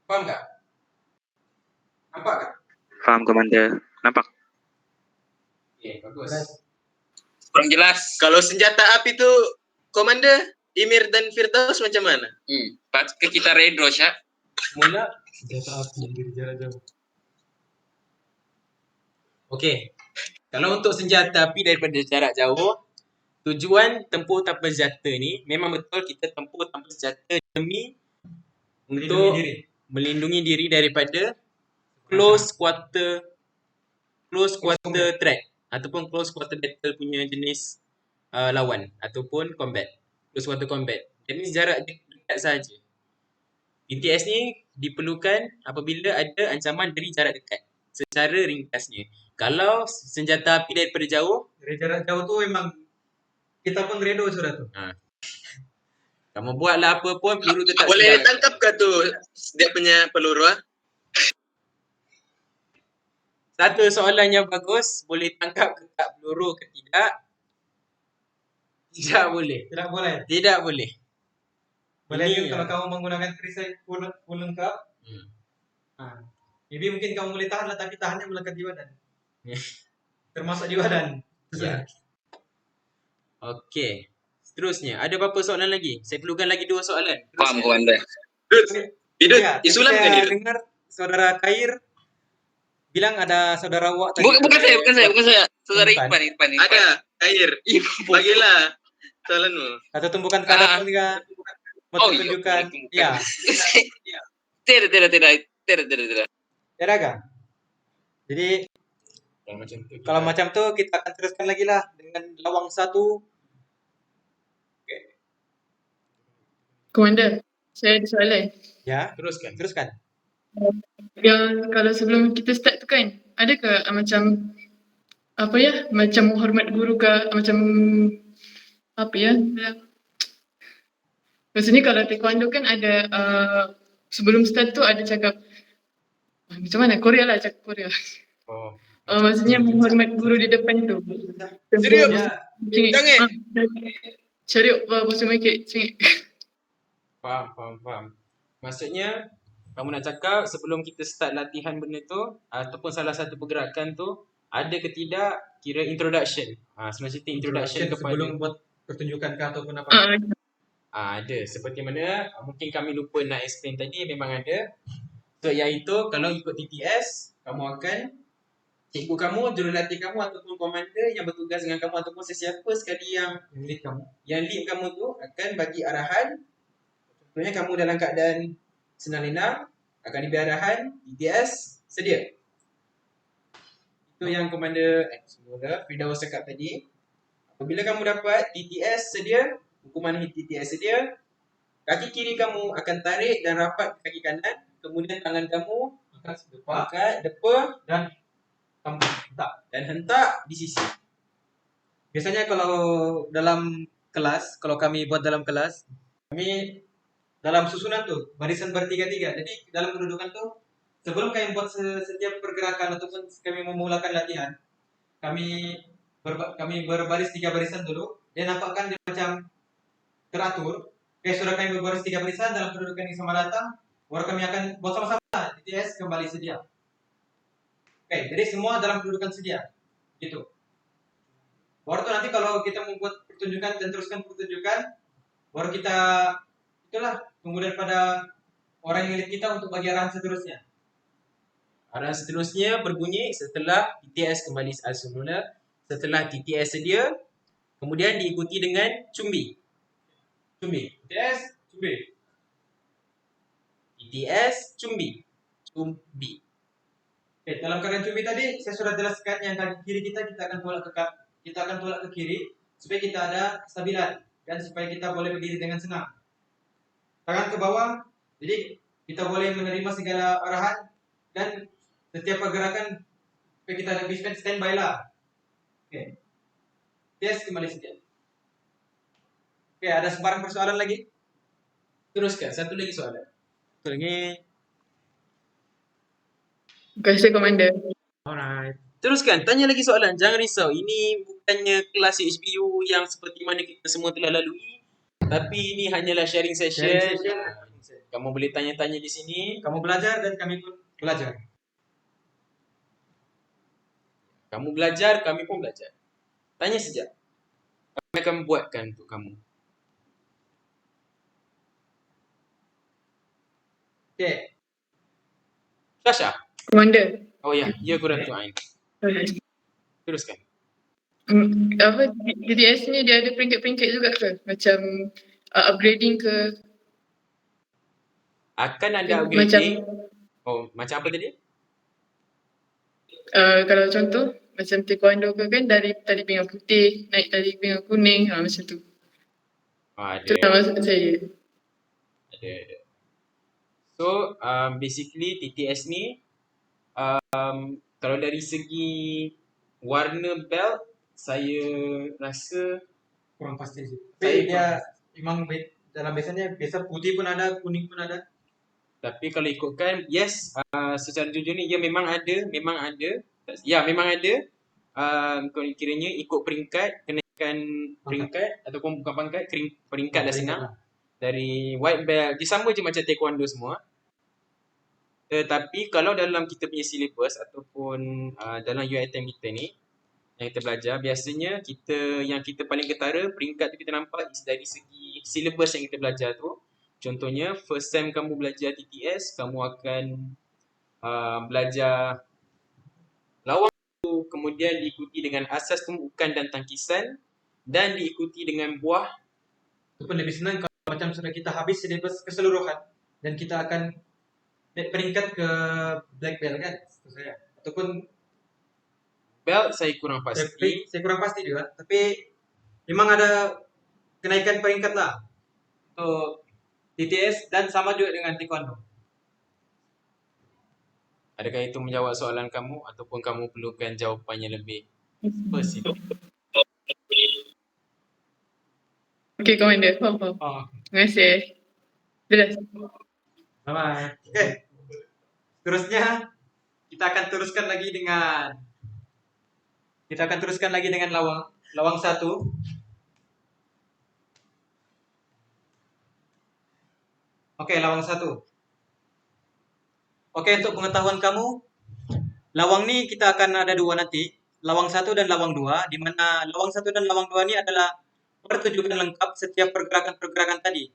Faham tak? Nampak tak? Faham, Komander. Nampak? Okay, bagus. Kurang jelas. Kalau senjata api tu, Komander, Imir dan Firdaus macam mana? Pas ke kita redro, Syak. Mula. Senjata api dari jarak jauh. Okey. Kalau untuk senjata api daripada jarak jauh, tujuan tempur tanpa senjata ni memang betul kita tempur tanpa senjata demi untuk melindungi diri daripada close quarter threat ataupun close quarter battle punya jenis lawan ataupun combat. Close quarter combat. Jenis jarak dekat saja. BTS ni diperlukan apabila ada ancaman dari jarak dekat. Secara ringkasnya. Kalau senjata api daripada jauh, Dari jarak jauh tu memang kita pun redo sudah tu. kamu buatlah apa pun peluru tetap Boleh sedang. tangkap ke tu dia punya peluru? Satu soalan yang bagus, boleh tangkap ke tak peluru ke tidak? Tidak boleh. Tidak boleh. Tidak boleh. Melainkan Ini kalau kamu menggunakan perisai full lengkap, maybe mungkin kamu boleh tahan lah, tapi tahannya melekat di badan. Termasuk di badan. Ya. Okey. Seterusnya, ada berapa soalan lagi? Saya perlukan lagi 2 soalan. Faham, Komander. Bidut, Ya, isulam tadi kan saya itu? dengar saudara Khair bilang ada saudara awak tadi. Bukan saya. Saudara Bukan. Irfan. Ada, air. Bagilah soalanmu. Atau tumbukan kadang juga mau tunjukkan. Ya, Tidak. ya kan? Jadi kalau macam tu kita akan teruskan lagi lah dengan lawang satu. Komander, saya ada soalan. Ya, Teruskan. Yang kalau sebelum kita start tu kan, ada ke macam apa ya, macam menghormat guru ke, macam apa ya, maksudnya kalau taekwondo kan ada sebelum start tu ada cakap macam mana, Korea lah, cakap Korea. Maksudnya menghormat guru di depan tu. Serius? Ya, Jangan. Syariuk bahasa Mekik, cengik. Faham. Maksudnya, kamu nak cakap sebelum kita start latihan benda tu, ataupun salah satu pergerakan tu, ada ke tidak kira introduction. Senang cerita introduction kepada. sebelum buat pertunjukan ke ataupun apa. Ada. Seperti mana mungkin kami lupa nak explain tadi, memang ada. So, iaitu kalau ikut TTS, kamu akan cikgu kamu, jurulatih kamu ataupun komander yang bertugas dengan kamu ataupun sesiapa sekali yang Lead kamu. lead kamu tu akan bagi arahan. Contohnya kamu dalam keadaan senang lenang, akan diberi arahan, TTS, sedia. Itu yang komander Firdaus cakap tadi. Apabila kamu dapat TTS sedia, hukuman TTS sedia, kaki kiri kamu akan tarik dan rapat ke kaki kanan, kemudian tangan kamu angkat, depa Dan hentak di sisi. biasanya kalau dalam kelas, kalau kami buat dalam kelas, kami dalam susunan tu barisan bertiga-tiga. Jadi dalam kedudukan tu sebelum kami buat setiap pergerakan ataupun kami memulakan latihan, kami berbaris 3 barisan dulu. Dia nampakkan dia macam teratur. Sudah kami berbaris 3 barisan dalam kedudukan yang sama datang, baru kami akan buat sama-sama TTS kembali sedia. Jadi semua dalam kedudukan sedia. Gitu. Baru tu nanti kalau kita membuat pertunjukan dan teruskan pertunjukan, baru kita tunggu daripada orang yang lead kita untuk bagi arahan seterusnya. Arahan seterusnya berbunyi setelah TTS kembali semula, setelah TTS sedia, kemudian diikuti dengan cumbi. TTS, cumbi. TTS, cumbi. Dalam keadaan cumbi tadi saya sudah jelaskan yang kaki kiri kita akan tolak ke kiri supaya kita ada kestabilan dan supaya kita boleh berdiri dengan senang. Tangan ke bawah, jadi kita boleh menerima segala arahan dan setiap pergerakan supaya kita habiskan standby lah. Tes kembali sedia. Ada sebarang persoalan lagi? Teruskan, satu lagi soalan. Terima kasih, Komander. Alright. Teruskan, tanya lagi soalan. Jangan risau. Ini bukannya kelas HBU yang seperti mana kita semua telah lalui. Tapi ini hanyalah sharing session. Kamu boleh tanya-tanya di sini. Kamu belajar dan kami pun belajar. Kamu belajar, kami pun belajar. Tanya saja. Kami akan buatkan untuk kamu. Okay. Sasha. Komander. Oh ya, ya kurang tu Ain. Teruskan. Apa DDS ni dia ada peringkat-peringkat juga ke? Macam upgrading ke? Akan ada Macam upgrading. Oh, macam apa tadi? kalau contoh macam taekwondo ke kan dari tali pinggang putih naik tali pinggang kuning macam tu. Ada. Itu lah maksud saya. Ada. So, basically TTS ni kalau dari segi warna belt, saya rasa Kurang pasti sih. Saya Tapi dia memang dalam biasanya biasa putih pun ada, kuning pun ada. tapi kalau ikutkan, yes, secara jujur ni dia memang ada. Ya, memang ada. Kalau kiranya ikut peringkat, kenaikan peringkat ataupun bukan pangkat, peringkat lah senang. Dari white belt, dia sama je macam taekwondo semua. Tetapi kalau dalam kita punya syllabus ataupun dalam UiTM kita ni yang kita belajar, biasanya yang kita paling ketara peringkat tu kita nampak is dari segi syllabus yang kita belajar tu. Contohnya first sem kamu belajar TTS, kamu akan belajar lawang tu, kemudian diikuti dengan asas tumbukan dan tangkisan, dan diikuti dengan buah. Itu pun lebih senang kalau macam sudah kita habis syllabus keseluruhan dan kita akan naik peringkat ke black belt kan, itu saya. Ataupun Belt saya kurang pasti. saya kurang pasti juga, tapi memang ada kenaikan peringkat lah untuk TTS dan sama juga dengan taekwondo. Adakah itu menjawab soalan kamu ataupun kamu perlukan jawapannya lebih spesifik? Okay, Komander. Faham. Terima kasih. Jelas. Bye. Okay. Seterusnya kita akan teruskan lagi dengan lawang satu. Oke, lawang satu. Oke, untuk pengetahuan kamu, lawang ni kita akan ada dua nanti, lawang satu dan lawang dua, di mana lawang satu dan lawang dua ni adalah pertunjukan lengkap setiap pergerakan-pergerakan tadi.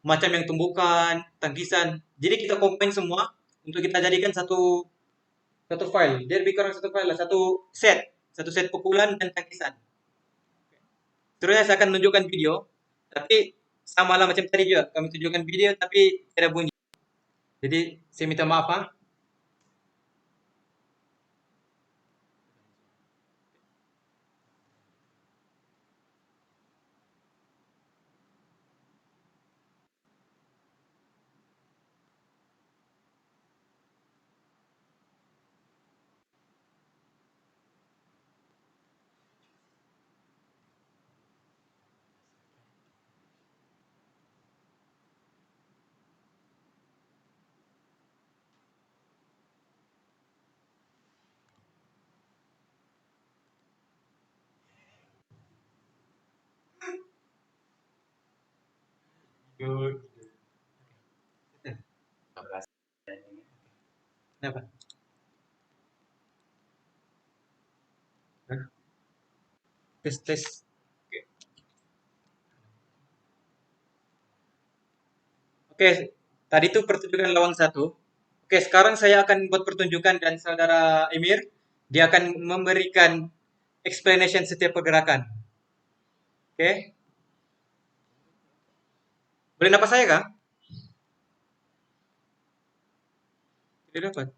Macam yang tumbukan, tangkisan. Jadi kita combine semua untuk kita jadikan satu file. Dia lebih kurang satu file lah, satu set pukulan dan tangkisan. Terusnya saya akan menunjukkan video, tapi sama lah macam tadi juga. Kami tunjukkan video tapi tidak bunyi. Jadi saya minta maaf. Good. Kenapa? Tes. Oke, tadi itu pertunjukan lawang satu. Oke, sekarang saya akan buat pertunjukan dan saudara Emir, dia akan memberikan explanation setiap pergerakan. Oke. Boleh nampak saya kah? Tidak dapat.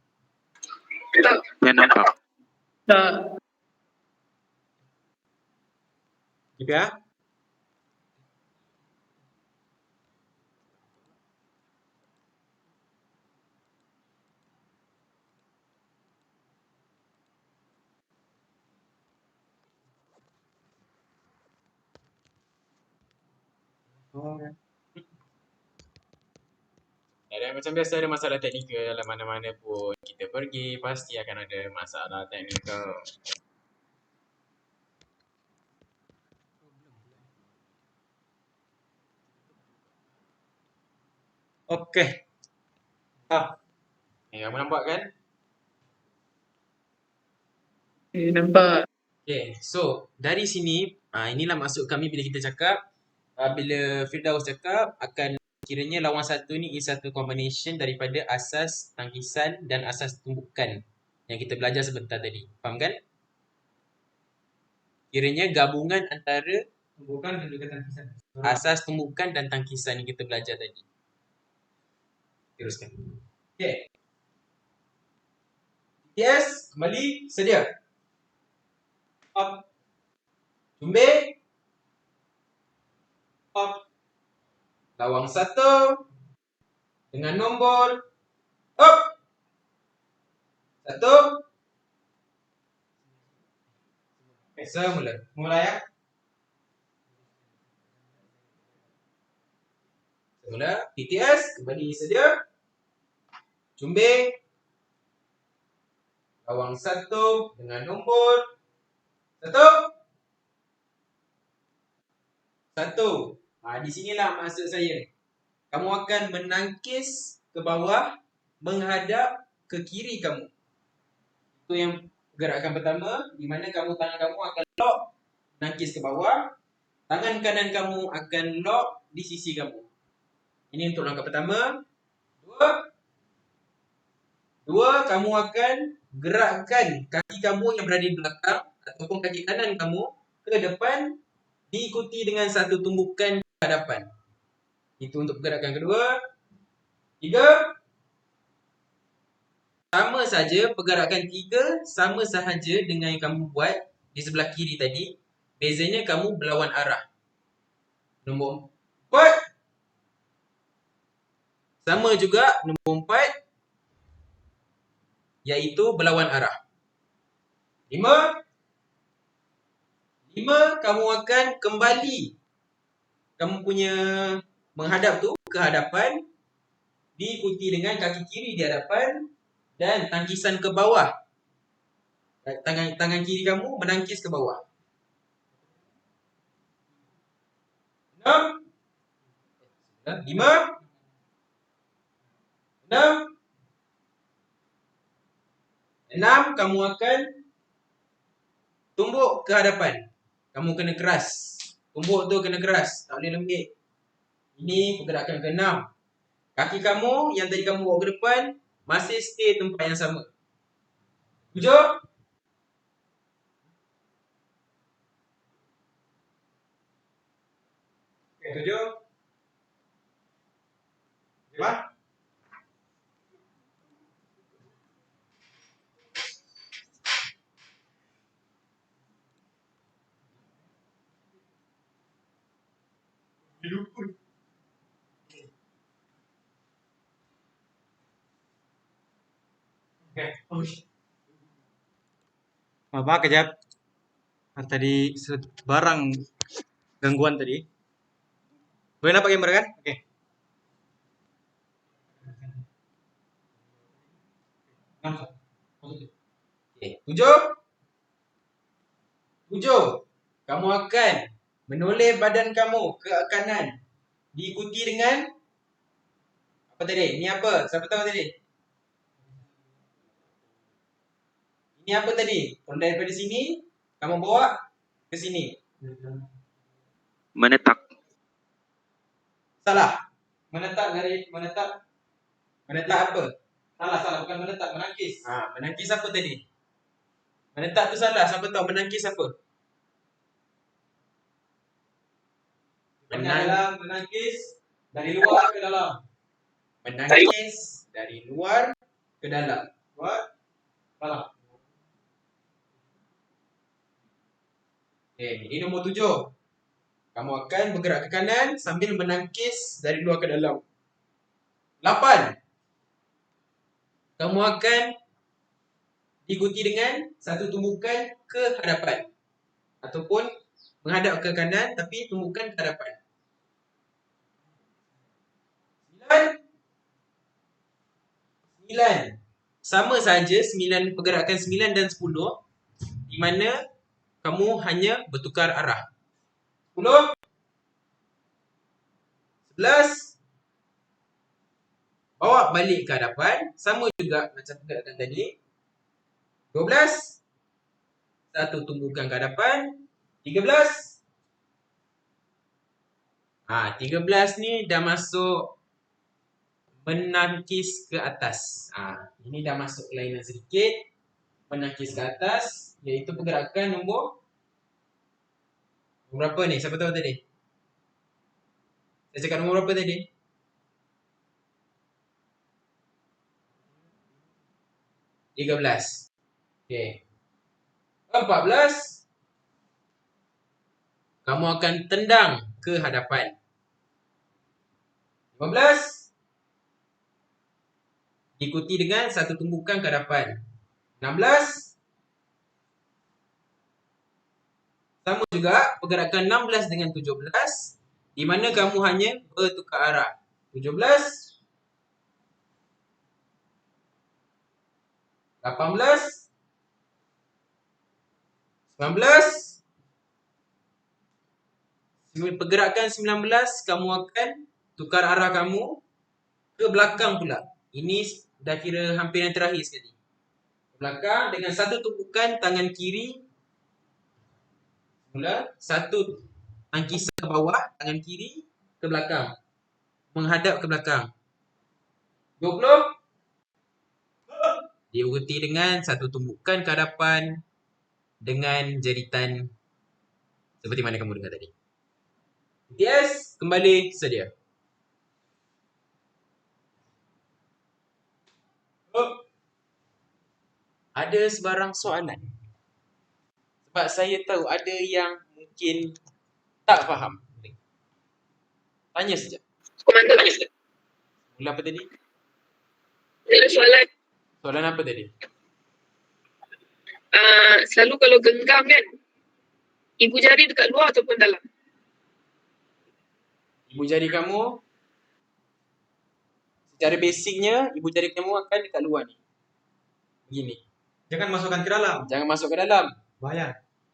Ya nampak. Tak. Gitu ya. Dan macam biasa ada masalah teknikal dalam mana-mana pun kita pergi, pasti akan ada masalah teknikal. Okey. Kamu nampak kan? Nampak. Okay, so dari sini, inilah maksud kami bila kita cakap, bila Firdaus cakap akan kiranya lawan satu ni is satu combination daripada asas tangkisan dan asas tumbukan yang kita belajar sebentar tadi. Faham kan? Kiranya gabungan antara Tumbukan dan juga tangkisan. asas tumbukan dan tangkisan yang kita belajar tadi. Teruskan. Okay. Yes, kembali sedia. Up. Cumbik. Up. Lawang satu dengan nombor up. Satu. Semula. Mulai ya. Semula. TTS kembali sedia. Cumbik. Lawang satu dengan nombor satu. Satu. Di sinilah maksud saya. Kamu akan menangkis ke bawah menghadap ke kiri kamu. Itu yang gerakan pertama, di mana tangan kamu akan lock menangkis ke bawah. Tangan kanan kamu akan lock di sisi kamu. Ini untuk langkah pertama. Dua, kamu akan gerakkan kaki kamu yang berada di belakang ataupun kaki kanan kamu ke depan diikuti dengan satu tumbukan ke hadapan. Itu untuk gerakan kedua. Tiga. Sama saja, pergerakan tiga sama sahaja dengan yang kamu buat di sebelah kiri tadi. Bezanya kamu berlawan arah. Nombor 4. Sama juga nombor 4. Iaitu berlawan arah. 5. Kamu akan kembali. Kamu punya menghadap tu ke hadapan. Diikuti dengan kaki kiri di hadapan. Dan tangkisan ke bawah. Tangan kiri kamu menangkis ke bawah. 6. 5. 6, kamu akan tumbuk ke hadapan. Kamu kena keras. Tumbuk tu kena keras. Tak boleh lembik. Ini pergerakan ke-6. Kaki kamu yang tadi kamu bawa ke depan masih stay tempat yang sama. 7. Okay, 7. Berapa? Maaf kejap. Tadi barang gangguan tadi. Boleh nampak kamera kan? Okey. Okay. 7. Kamu akan menoleh badan kamu ke kanan. Diikuti dengan apa tadi? Ini apa? Siapa tahu tadi? Ini apa tadi? Kalau daripada sini, kamu bawa ke sini. Menetak. Salah. Menetak apa? Salah. Bukan menetak, menangkis. Menangkis apa tadi? Menetak tu salah. Siapa tahu menangkis apa? Menangkis dari luar ke dalam. Menangkis dari luar ke dalam. Buat? Salah. Okay, ini nombor 7. Kamu akan bergerak ke kanan sambil menangkis dari luar ke dalam. 8. Kamu akan diikuti dengan satu tumbukan ke hadapan. Ataupun menghadap ke kanan tapi tumbukan ke hadapan. 9. Sama saja 9 pergerakan 9 dan 10 di mana kamu hanya bertukar arah. 10. 11. Bawa balik ke hadapan. Sama juga macam pergerakan tadi. 12. Satu tumbuhkan ke hadapan. 13. 13 ni dah masuk menangkis ke atas. Ini dah masuk kelainan sedikit. Menangkis ke atas. Iaitu pergerakan nombor berapa ni? Siapa tahu tadi? Saya cakap nombor berapa tadi? (13). Okay. 14. Kamu akan tendang ke hadapan. 15. Diikuti dengan satu tumbukan ke hadapan. 16. Sama juga pergerakan 16 dengan 17. Di mana kamu hanya bertukar arah. 17. 18. 19. Pergerakan 19, kamu akan tukar arah kamu ke belakang pula. Ini dah kira hampir yang terakhir sekali. Belakang dengan satu tumpukan tangan kiri. Mula satu tangkisan ke bawah, tangan kiri ke belakang. Menghadap ke belakang. 20. Diikuti dengan satu tumpukan ke hadapan dengan jeritan seperti mana kamu dengar tadi. BTS, kembali sedia. Ada sebarang soalan? Sebab saya tahu ada yang mungkin tak faham. Tanya saja. Komandan, tanya saja. Mula apa tadi? Ada soalan. Soalan apa tadi? Selalu kalau genggam kan, ibu jari dekat luar ataupun dalam? Ibu jari kamu, secara basicnya, ibu jari kamu akan dekat luar ni. Begini. Jangan masukkan ke dalam. Jangan masuk ke dalam. Bahaya.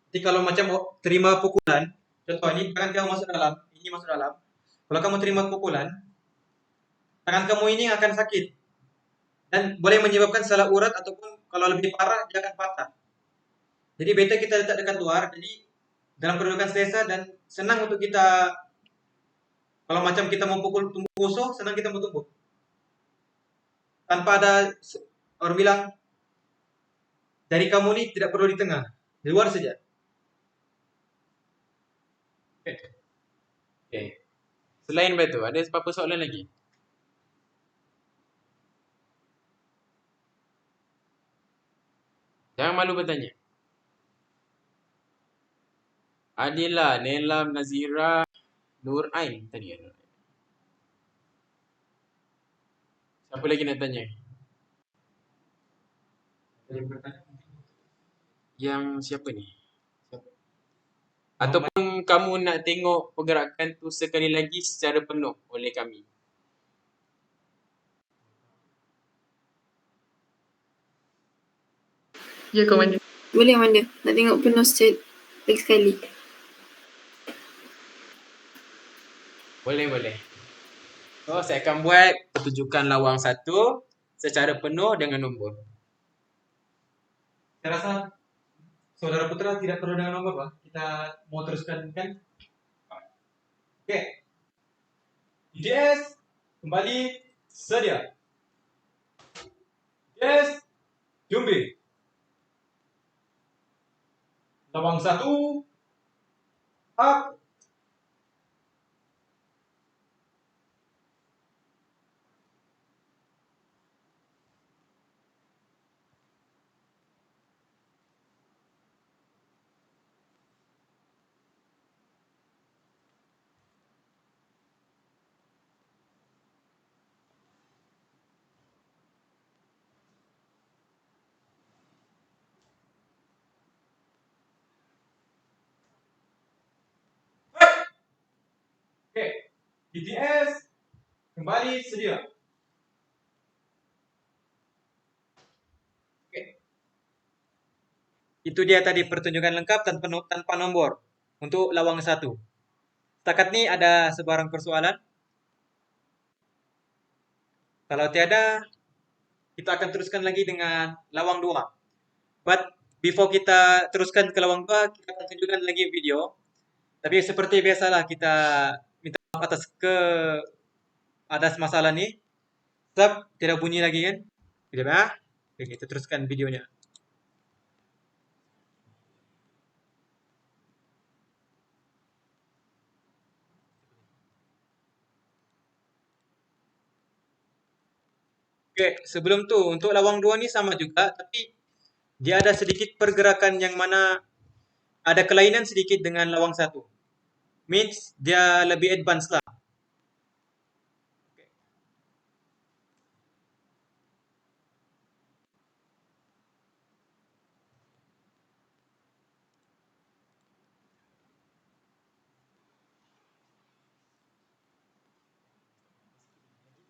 Jadi kalau macam terima pukulan, contoh ini tangan kamu masuk dalam, ini masuk dalam. Kalau kamu terima pukulan, tangan kamu ini akan sakit. Dan boleh menyebabkan salah urat ataupun kalau lebih parah dia akan patah. Jadi better kita letak dekat luar. Jadi dalam kedudukan selesa dan senang untuk kita. Kalau macam kita mau pukul tubuh musuh, senang kita mau tumbuk. Tanpa ada orang bilang jari kamu ni tidak perlu di tengah, di luar saja. Okay. Selain itu, ada apa-apa soalan lagi? Jangan malu bertanya. Adila, Nelam, Nazira, Nur Ain tadi ada. Siapa lagi nak tanya? Yang siapa ni? Ataupun kamu nak tengok pergerakan tu sekali lagi secara penuh oleh kami? Ya, Komandan. Boleh, Amanda. Nak tengok penuh lagi sekali. Boleh. So, saya akan buat pertunjukan lawang 1 secara penuh dengan nombor. Saya rasa Saudara Putra tidak perlu dengan nombor, Pak. Kita mau teruskan kan? Oke. DJS, kembali sedia. DJS, Jumbi. Lawang 1, up. Oke, DJS, kembali sedia. Oke. Itu dia tadi pertunjukan lengkap tanpa nombor untuk lawang 1. Setakat ini ada sebarang persoalan? Kalau tiada, kita akan teruskan lagi dengan lawang 2. But before kita teruskan ke lawang 2, kita akan tunjukkan lagi video. Tapi seperti biasalah, kita minta maaf atas masalah ini. Sebab tidak bunyi lagi kan? Tidak ya? Oke, kita teruskan videonya. Oke, sebelum tu untuk lawang 2 ni sama juga, tapi dia ada sedikit pergerakan yang mana ada kelainan sedikit dengan lawang 1. Means dia lebih advance lah.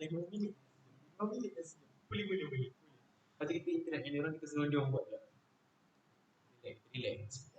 Boleh. Lepas kita internet yang orang kita selonjong buat je. Relax.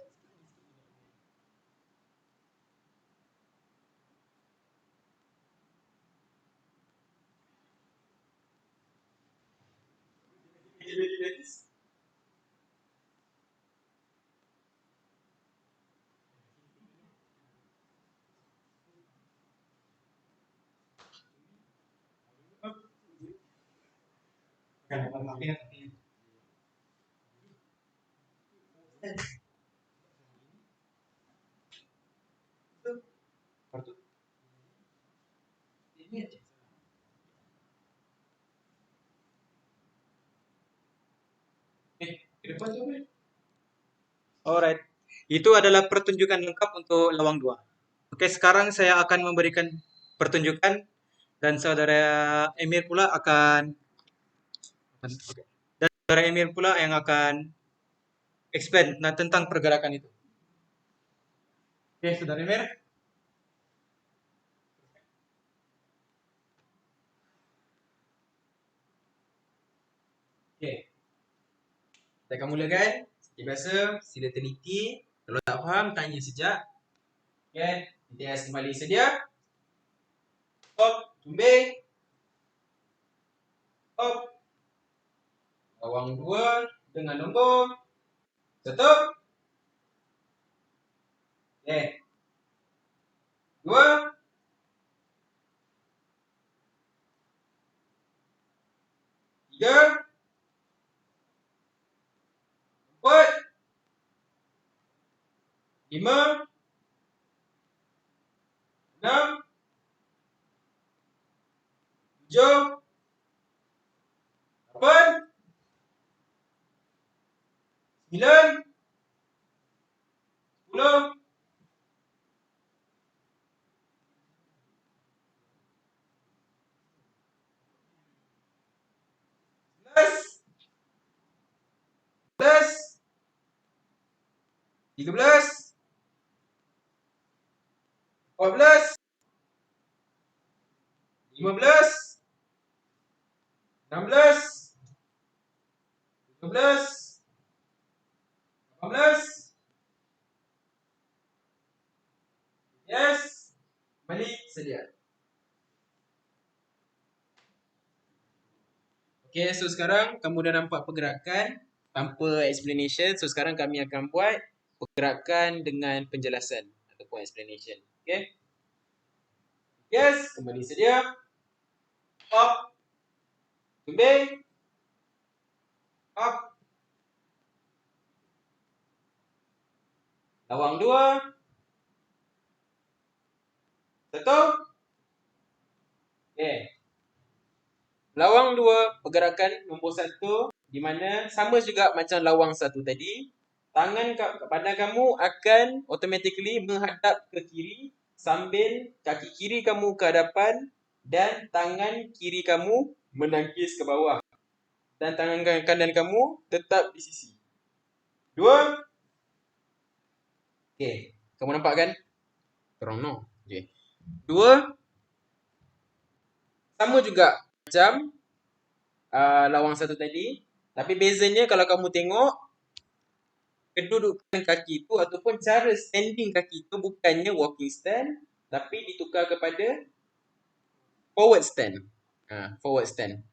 Alright. Itu adalah pertunjukan lengkap untuk lawang 2. Oke, sekarang saya akan memberikan pertunjukan dan saudara Emir pula yang akan explain tentang pergerakan itu. Oke, saudara Emir. Oke. Kita akan mulakan. Seperti biasa, sila teliti. Kalau tak faham, tanya sejak. Okay, kita kembali sedia. Stop, tumbing. Stop. Lawang 2 dengan nombor 1. Okay. 2. 3. 4. 5. 6. 7. 8. 9. 10. 11. 13. 14. 15. 16. 17. 18. Yes. Balik sedia. Okay, so sekarang kamu dah nampak pergerakan tanpa explanation. So sekarang kami akan buat pergerakan dengan penjelasan ataupun explanation. Okay. Yes, kembali sedia. Up. Tumbing. Up. Lawang 2. 1. Okay. Lawang 2, pergerakan nombor 1, di mana sama juga macam lawang 1 tadi. Tangan pada kamu akan automatically menghadap ke kiri sambil kaki kiri kamu ke hadapan dan tangan kiri kamu menangkis ke bawah. Dan tangan kanan kamu tetap di sisi. 2. Okay. Kamu nampak kan? Terang no. Okay. 2. Sama juga macam lawang 1 tadi. Tapi bezanya kalau kamu tengok, kedudukan kaki itu ataupun cara standing kaki itu bukannya walking stand, tapi ditukar kepada forward stand. Forward stand.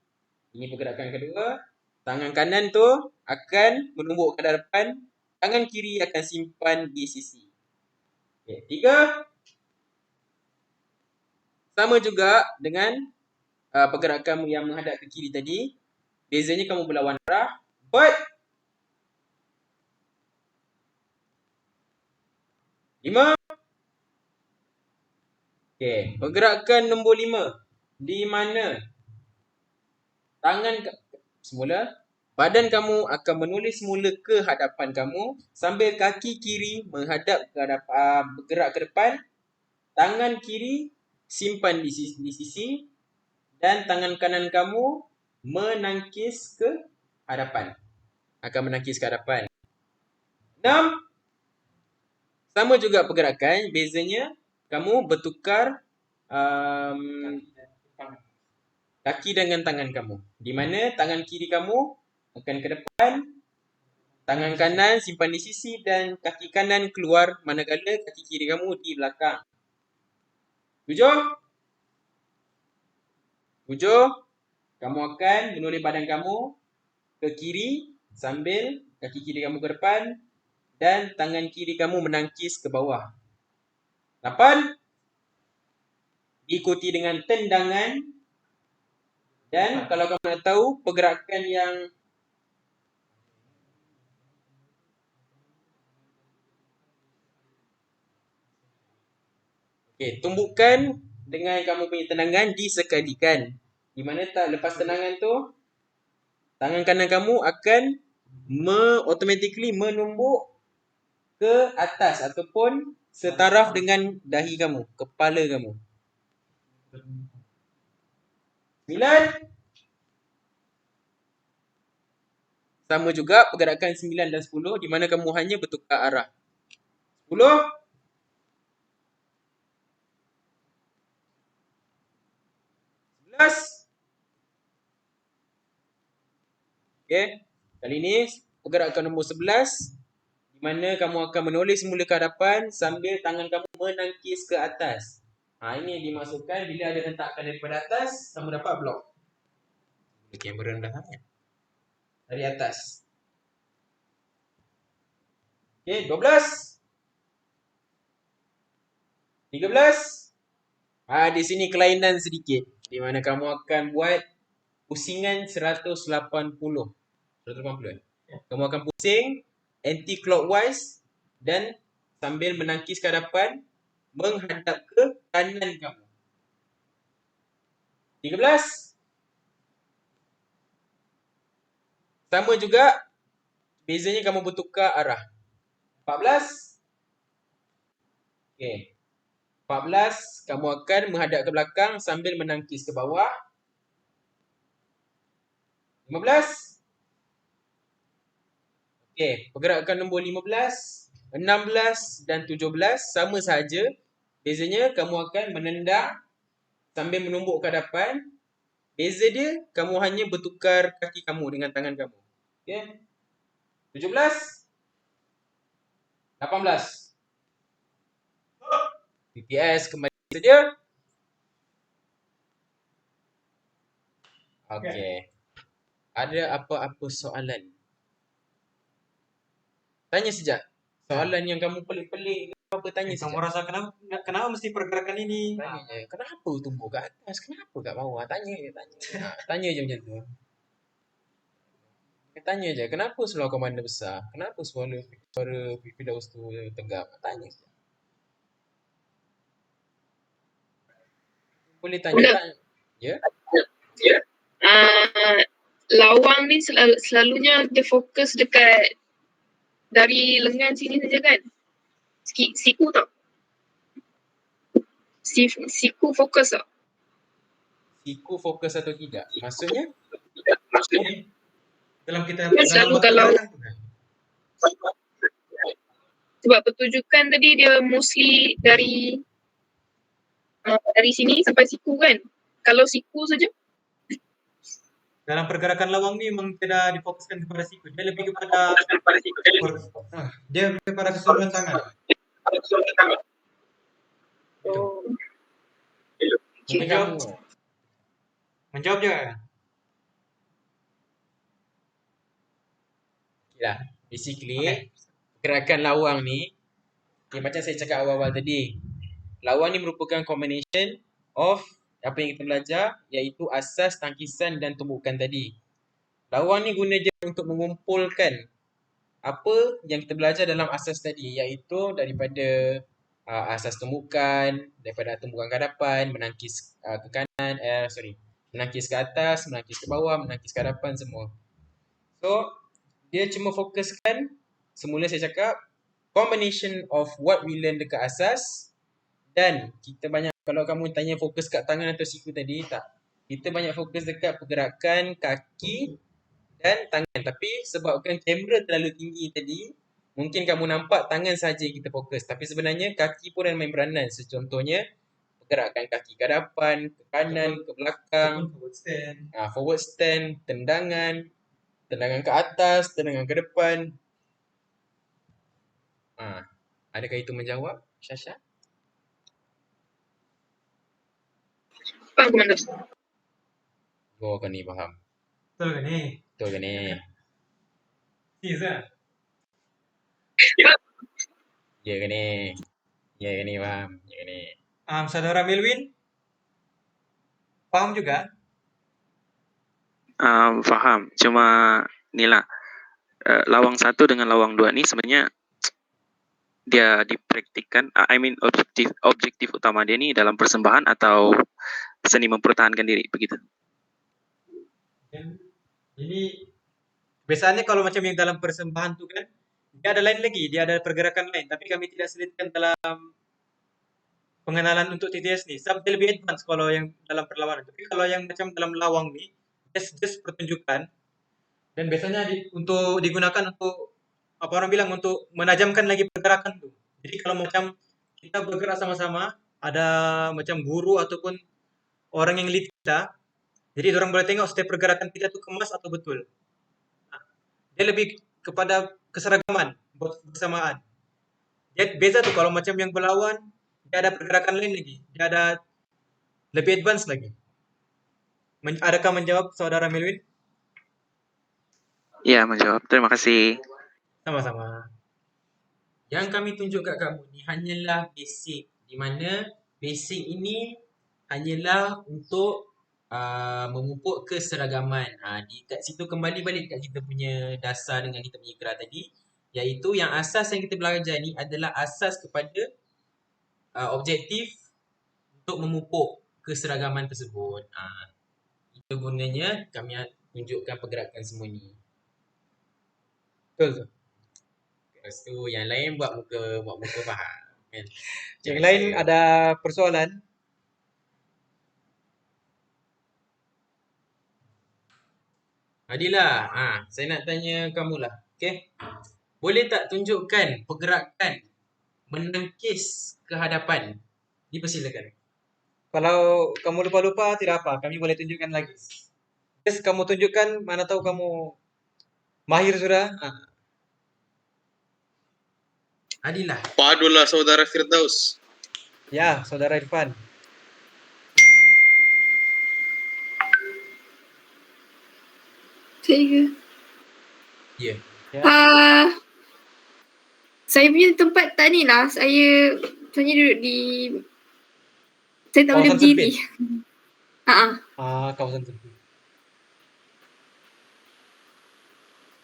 Ini pergerakan kedua. Tangan kanan tu akan menumbuk ke depan, tangan kiri akan simpan di sisi. Okay. 3. Sama juga dengan pergerakan yang menghadap ke kiri tadi. Bezanya kamu berlawan arah. But 5. Okay. Pergerakan nombor 5. Di mana badan kamu akan menulis mula ke hadapan kamu sambil kaki kiri menghadap ke hadapan, bergerak ke depan, tangan kiri simpan di sisi dan tangan kanan kamu menangkis ke hadapan. Akan menangkis ke hadapan. 6. Sama juga pergerakan, bezanya kamu bertukar kaki dengan tangan kamu. Di mana tangan kiri kamu akan ke depan, tangan kanan simpan di sisi dan kaki kanan keluar manakala kaki kiri kamu di belakang. 7. Kamu akan menoleh badan kamu ke kiri sambil kaki kiri kamu ke depan dan tangan kiri kamu menangkis ke bawah. 8. Diikuti dengan tendangan. Dan kalau kamu nak tahu pergerakan yang tumbukan dengan kamu punya tendangan disekalikan. Di mana lepas tendangan tu tangan kanan kamu akan automatically menumbuk ke atas ataupun setaraf dengan dahi kamu, kepala kamu. 9. Sama juga pergerakan 9 dan 10 di mana kamu hanya bertukar arah. 10. 11. Okay. Kali ini pergerakan nombor 11 di mana kamu akan menoleh semula ke hadapan sambil tangan kamu menangkis ke atas. Ini dimaksudkan bila ada hentakan daripada atas, kamu dapat blok. Kamera rendah sangat. Dari atas. Okay, 12. 13. Di sini kelainan sedikit. Di mana kamu akan buat pusingan 180. Kamu akan pusing anti-clockwise dan sambil menangkis ke hadapan menghadap ke kanan kamu. 13. Sama juga, bezanya kamu bertukar arah. 14. Okay. 14, kamu akan menghadap ke belakang sambil menangkis ke bawah. 15. Okay, pergerakan nombor 15, 16 dan 17 sama sahaja. Bezanya kamu akan menendang sambil menumbuk ke hadapan. Beza dia, kamu hanya bertukar kaki kamu dengan tangan kamu. Okay. 17. 18. BTS kembali saja. Okay. Ada apa-apa soalan? Tanya sejak. Soalan yang kamu pelik-pelik apa tanya sejak. Kamu rasa kenapa mesti pergerakan ini? Tanya je. Kenapa tumbuh kat atas? Kenapa kat bawah? Tanya je. Tanya je macam tu. Tanya je. Kenapa seluar komander besar? Kenapa suara Firdaus tu tegap? Tanya je. Boleh tanya. Ya? Lawang ni selalunya dia fokus dekat dari lengan sini saja kan? Siku tak? Siku fokus tak? Siku fokus atau tidak? Maksudnya? Dalam Selalu kalau sebab pertunjukan tadi dia mostly dari sini sampai siku kan? Kalau siku saja? dalam pergerakan lawang ni memang tidak difokuskan kepada siku. Dia lebih kepada keseluruhan tangan. Oh. Menunjuk Menjawab juga kan? lah. Basically, Okey. gerakan lawang ni, macam saya cakap awal-awal tadi, lawang ni merupakan combination of apa yang kita belajar, iaitu asas, tangkisan dan tumbukan tadi. Lawang ni guna je untuk mengumpulkan apa yang kita belajar dalam asas tadi, iaitu daripada asas tumbukan, daripada tumbukan ke hadapan, menangkis ke kanan, menangkis ke atas, menangkis ke bawah, menangkis ke hadapan, semua. So, dia cuma fokuskan, semula saya cakap, combination of what we learn dekat asas, dan kita banyak, kalau kamu tanya fokus kat tangan atau siku tadi, tak. Kita banyak fokus dekat pergerakan kaki dan tangan. Tapi sebabkan kamera terlalu tinggi tadi, mungkin kamu nampak tangan saja kita fokus. Tapi sebenarnya kaki pun ada main peranan. Contohnya, pergerakan kaki ke hadapan, ke kanan, ke belakang, forward stand, tendangan ke atas, tendangan ke depan. Adakah itu menjawab, Syasha? Oh, kau ni faham. Betul ke ni? Betul ke ni? Serius ah? Ya ke ni? Ya ke ni, faham? Ya ke ni? Saudara Melvin? Faham juga? Faham. Cuma ni lah, lawang 1 dengan lawang 2 ni sebenarnya dia dipraktikkan, objektif utama dia ni dalam persembahan atau seni mempertahankan diri, begitu. Jadi biasanya kalau macam yang dalam persembahan tu kan, dia ada lain lagi, dia ada pergerakan lain, tapi kami tidak selitkan dalam pengenalan untuk TTS ni. Sebab dia lebih advance kalau yang dalam perlawanan. Tapi kalau yang macam dalam lawang ni, just pertunjukan, dan biasanya untuk digunakan untuk apa orang bilang, untuk menajamkan lagi pergerakan tu. Jadi kalau macam kita bergerak sama-sama, ada macam guru ataupun orang yang lead kita, jadi orang boleh tengok setiap pergerakan kita tu kemas atau betul. Dia lebih kepada keseragaman, bersamaan. Dia beza tu kalau macam yang berlawan, dia ada pergerakan lain lagi. Dia ada lebih advance lagi. Adakah menjawab saudara Melvin? Ya, menjawab. Terima kasih. Sama-sama. Yang kami tunjuk kat kamu ni hanyalah basic. Di mana basic ini hanyalah untuk memupuk keseragaman. Kat situ kembali balik kat kita punya dasar dengan kita punya ikrar tadi, iaitu yang asas yang kita belajar ni adalah asas kepada objektif untuk memupuk keseragaman tersebut. Itu gunanya kami tunjukkan pergerakan semua ni. Betul tu. Lepas tu yang lain buat muka faham kan. Yang lain ada persoalan? Adilah, saya nak tanya kamu lah. Okay? Boleh tak tunjukkan pergerakan menangkis ke hadapan? Dipersilakan. Kalau kamu lupa-lupa, tidak apa. Kami boleh tunjukkan lagi. Just kamu tunjukkan, mana tahu kamu mahir sudah. Adilah. Padulah saudara Firdaus. Ya, saudara Irfan. Saya ke? Ya. Saya punya tempat tak ni lah. Saya duduk di, saya tak boleh Kawasan berdiri. Kawasan sempit.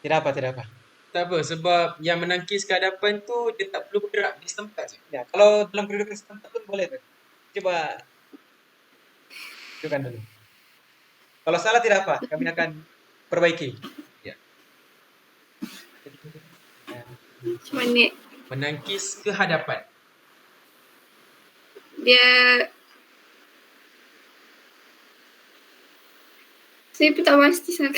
Tidak apa. Tak apa, sebab yang menangkis ke hadapan tu dia tak perlu bergerak di setempat je. Ya, kalau dalam kedudukan setempat pun boleh tu. Coba tunjukkan dulu. Kalau salah tidak apa, kami akan perbaiki. Ya. Mana? Menangkis ke hadapan. Dia, saya pun tak pasti sangat.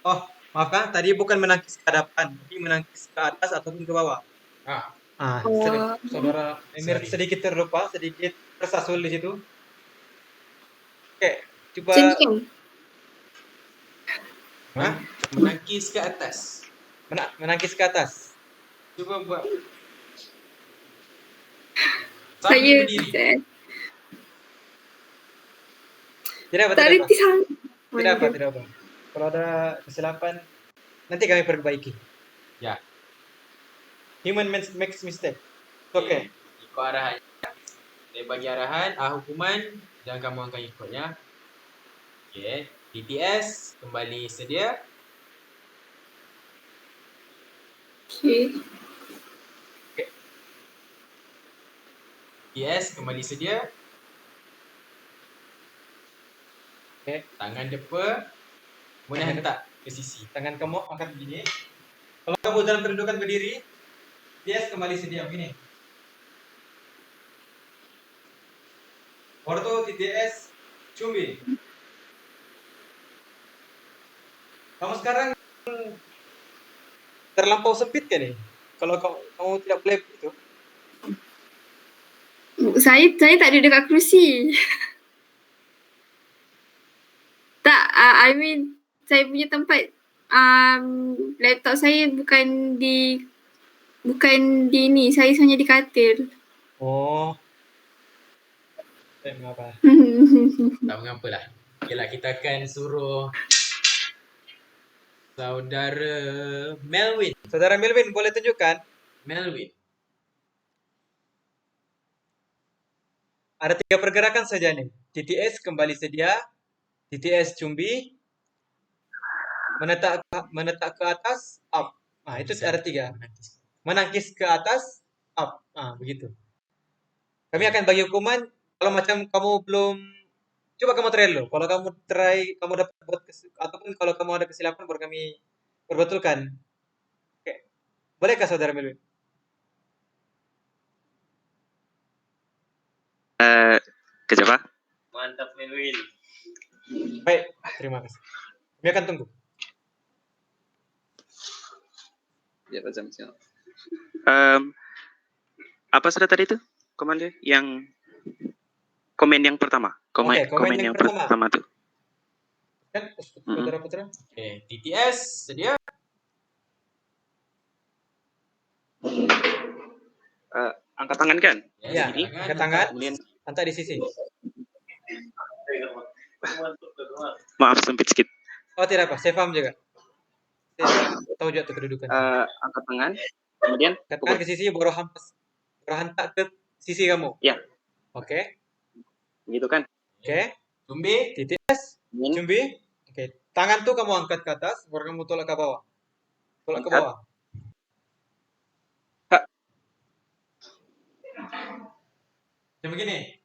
Oh, maafkan, tadi bukan menangkis ke hadapan, tapi menangkis ke atas ataupun ke bawah. Saudara Emir sedikit terlupa, sedikit tersasul di situ. Oke, coba. Menangkis ke atas. Menangkis ke atas. Cuba buat. Saya berdiri. Tidak apa, Tak tidak apa. reti sangat. Tidak apa, tidak apa. Kalau ada kesilapan, nanti kami perbaiki. Ya. Human makes mistake. Oke. Ikut arahan. Saya bagi arahan, hukuman dan kamu akan ikutnya. Okey. BTS kembali sedia. Okay. BTS kembali sedia. Oke. Tangan depa. Kemudian hentak ke sisi. Tangan kamu angkat begini. Kalau kamu dalam kedudukan berdiri, BTS kembali sedia begini. Orto TTS Cumbi. Kamu sekarang terlampau sempit kan nih? Kalau kamu tidak boleh itu. Saya tak duduk kat kerusi. Tak, I mean saya punya tempat laptop saya bukan di ni, saya hanya di katil. Oh. Tak mengapa. Tak mengapalah. Okeylah, kita akan suruh saudara Melvin. Saudara Melvin boleh tunjukkan? Melvin. Ada 3 pergerakan saja nih. TTS kembali sedia, TTS Cumbi, menetak ke atas, up. Nah, itu ada 3. Menangkis ke atas, up. Nah, begitu. Kami akan bagi hukuman kalau macam kamu belum, coba kamu try dulu. Kalau kamu try, kamu dapat buat ataupun kalau kamu ada kesilapan baru kami perbetulkan. Oke. Bolehkah saudara Melvin? Kejap ah. Mantap Melvin. Baik, terima kasih. Kami akan tunggu. Ya, macam apa sudah tadi itu? Komander yang komen yang pertama. Oke, komen yang pertama. tuh. Kan, saudara Putra? Okey, TTS sedia. Angkat tangan kan? Ya, Ini. angkat tangan, Kemudian hantar di sisi. maaf sempit sedikit. Oh, tidak apa, saya paham juga. Saya tahu juga tuh kedudukan. Angkat tangan. Kemudian Angkat tangan ke sisi, baru hantar ke sisi kamu. Ya. Oke. Begitu kan? Oke. Cumbi. TTS. Cumbi. Oke. Tangan tuh kamu angkat ke atas, baru kamu tolak ke bawah. Tolak ke bawah. Macam begini.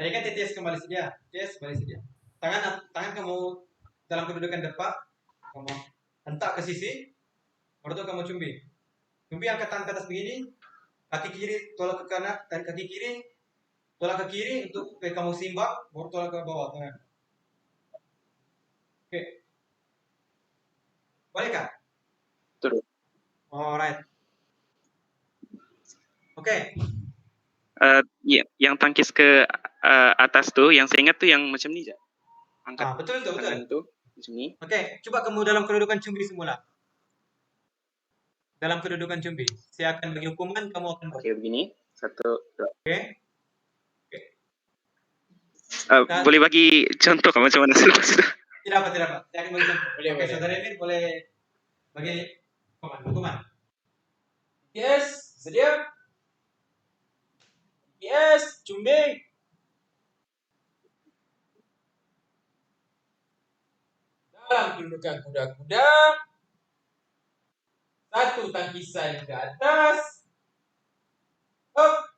Tadi kan TTS kembali sedia. TTS kembali sedia. Tangan kamu dalam kedudukan depan, kamu hentak ke sisi, baru tuh kamu cumbi. Cumbi angkat tangan ke atas begini, kaki kiri tolak ke kanan, dan kaki kiri tolak ke kiri untuk kamu simbang, baru tolak ke bawah tangan. Oke. Boleh kah? Betul. Alright. Oke. Ya, yang tangkis ke atas tuh, yang saya ingat tuh yang macam ni je. Angkat Betul. tangan tuh macam ni. Oke, coba kamu dalam kedudukan cumbi semula. Dalam kedudukan cumbi. Saya akan bagi hukuman, kamu akan buat. Oke, begini. 1, 2. Oke. Boleh bagi contoh kan macam mana sudah? Tidak apa. Saya akan bagi contoh. Boleh. Saudara Emir boleh bagi hukuman. Yes, sedia. Yes, cumbi. Dalam kedudukan kuda-kuda. 1 tangkisan ke atas. Up.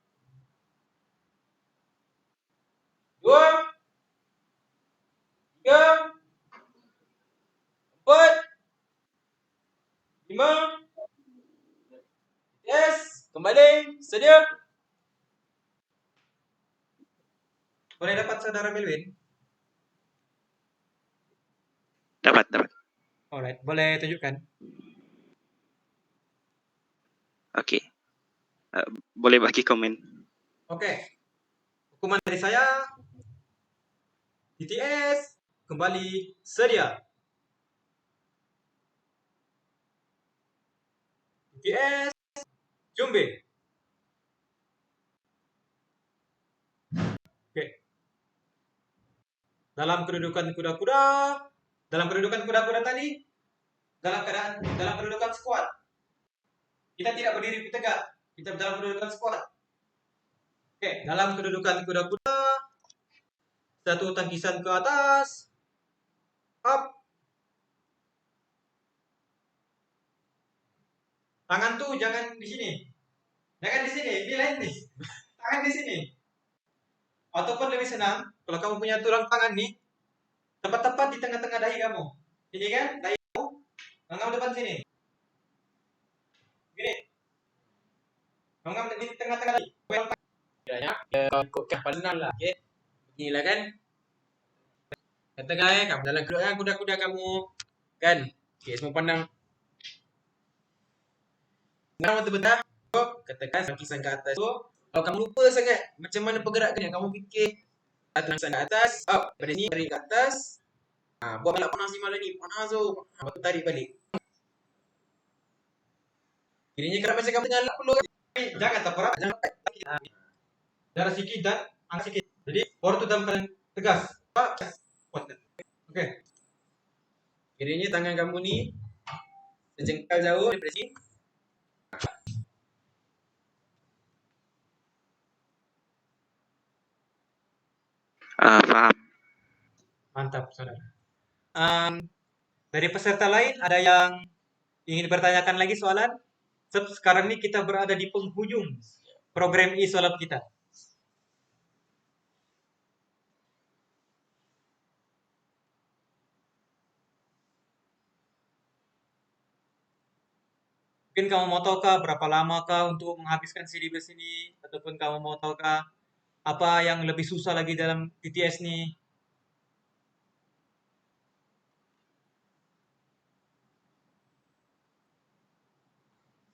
2, 3, 4, 5. Yes, kembali, sedia. Boleh dapat saudara Melvin? Dapat. Alright, boleh tunjukkan. Oke. Boleh bagi komen. Oke. Hukuman dari saya, TTS kembali sedia. TTS Cumbi. Oke. dalam kedudukan kuda-kuda, dalam kedudukan kuda-kuda tadi, dalam kedudukan squat. Kita tidak berdiri tegak, kita dalam kedudukan squat. Oke, dalam kedudukan kuda-kuda, satu tangkisan ke atas, up. Tangan tuh jangan di sini. Jangan di sini, ini lain nih. Tangan di sini. Ataupun lebih senang, kalau kamu punya tulang tangan nih, tepat-tepat di tengah-tengah dahi kamu. Ini kan, dahi kamu, tangan depan sini. Gini. Tangan di tengah-tengah dahi. Kiranya ikutkan paling lah, okey. Beginilah kan. Katakan kamu dalam kedudukan kuda-kuda kamu kan. Okey, semua pandang. Sekarang betul-betul katakan tangkisan ke atas tu. Kalau kamu lupa sangat macam mana pergerakannya, kamu fikir tangkisan ke atas, up, dari sini tarik ke atas. Buat balap panas ni malam ni, panas tu. Lepas tu tarik balik. Kiranya kerap macam kamu tengah lap perlu kan. Jangan terperak, jangan darah sikit dan angkat sikit. Jadi, baru tu dalam keadaan tegas. Okey. Kiranya tangan kamu ni sejengkal jauh daripada sini. Faham. Mantap, saudara. Dari peserta lain ada yang ingin bertanyakan lagi soalan? Sekarang ini kita berada di penghujung program e-solat kita. Mungkin kamu mau tahukah berapa lamakah untuk menghabiskan syllabus ini? Ataupun kamu mau tahukah apa yang lebih susah lagi dalam TTS nih?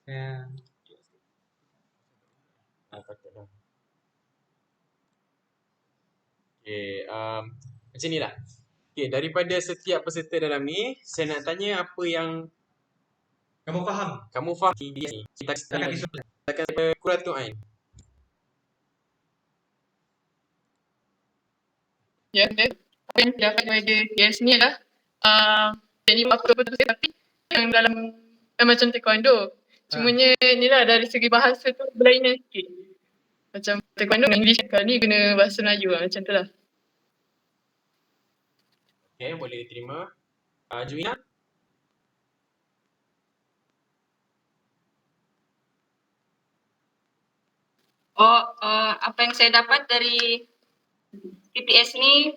Ya. Okey, macam ni lah. Okey, daripada setiap peserta dalam ni, saya nak tanya apa yang Kamu faham? kamu faham di ni. Kita Silakan disolat. akan Quratul Ain. Ya, apa yang didapat pada TS ni adalah teknik apa-apa tu tapi yang dalam macam taekwondo. Cumanya ni lah dari segi bahasa tu berlainan sikit. Macam taekwondo dengan English kali ni guna bahasa Melayu lah, macam tu lah. Okey, boleh diterima. Juina? Apa yang saya dapat dari PPS ni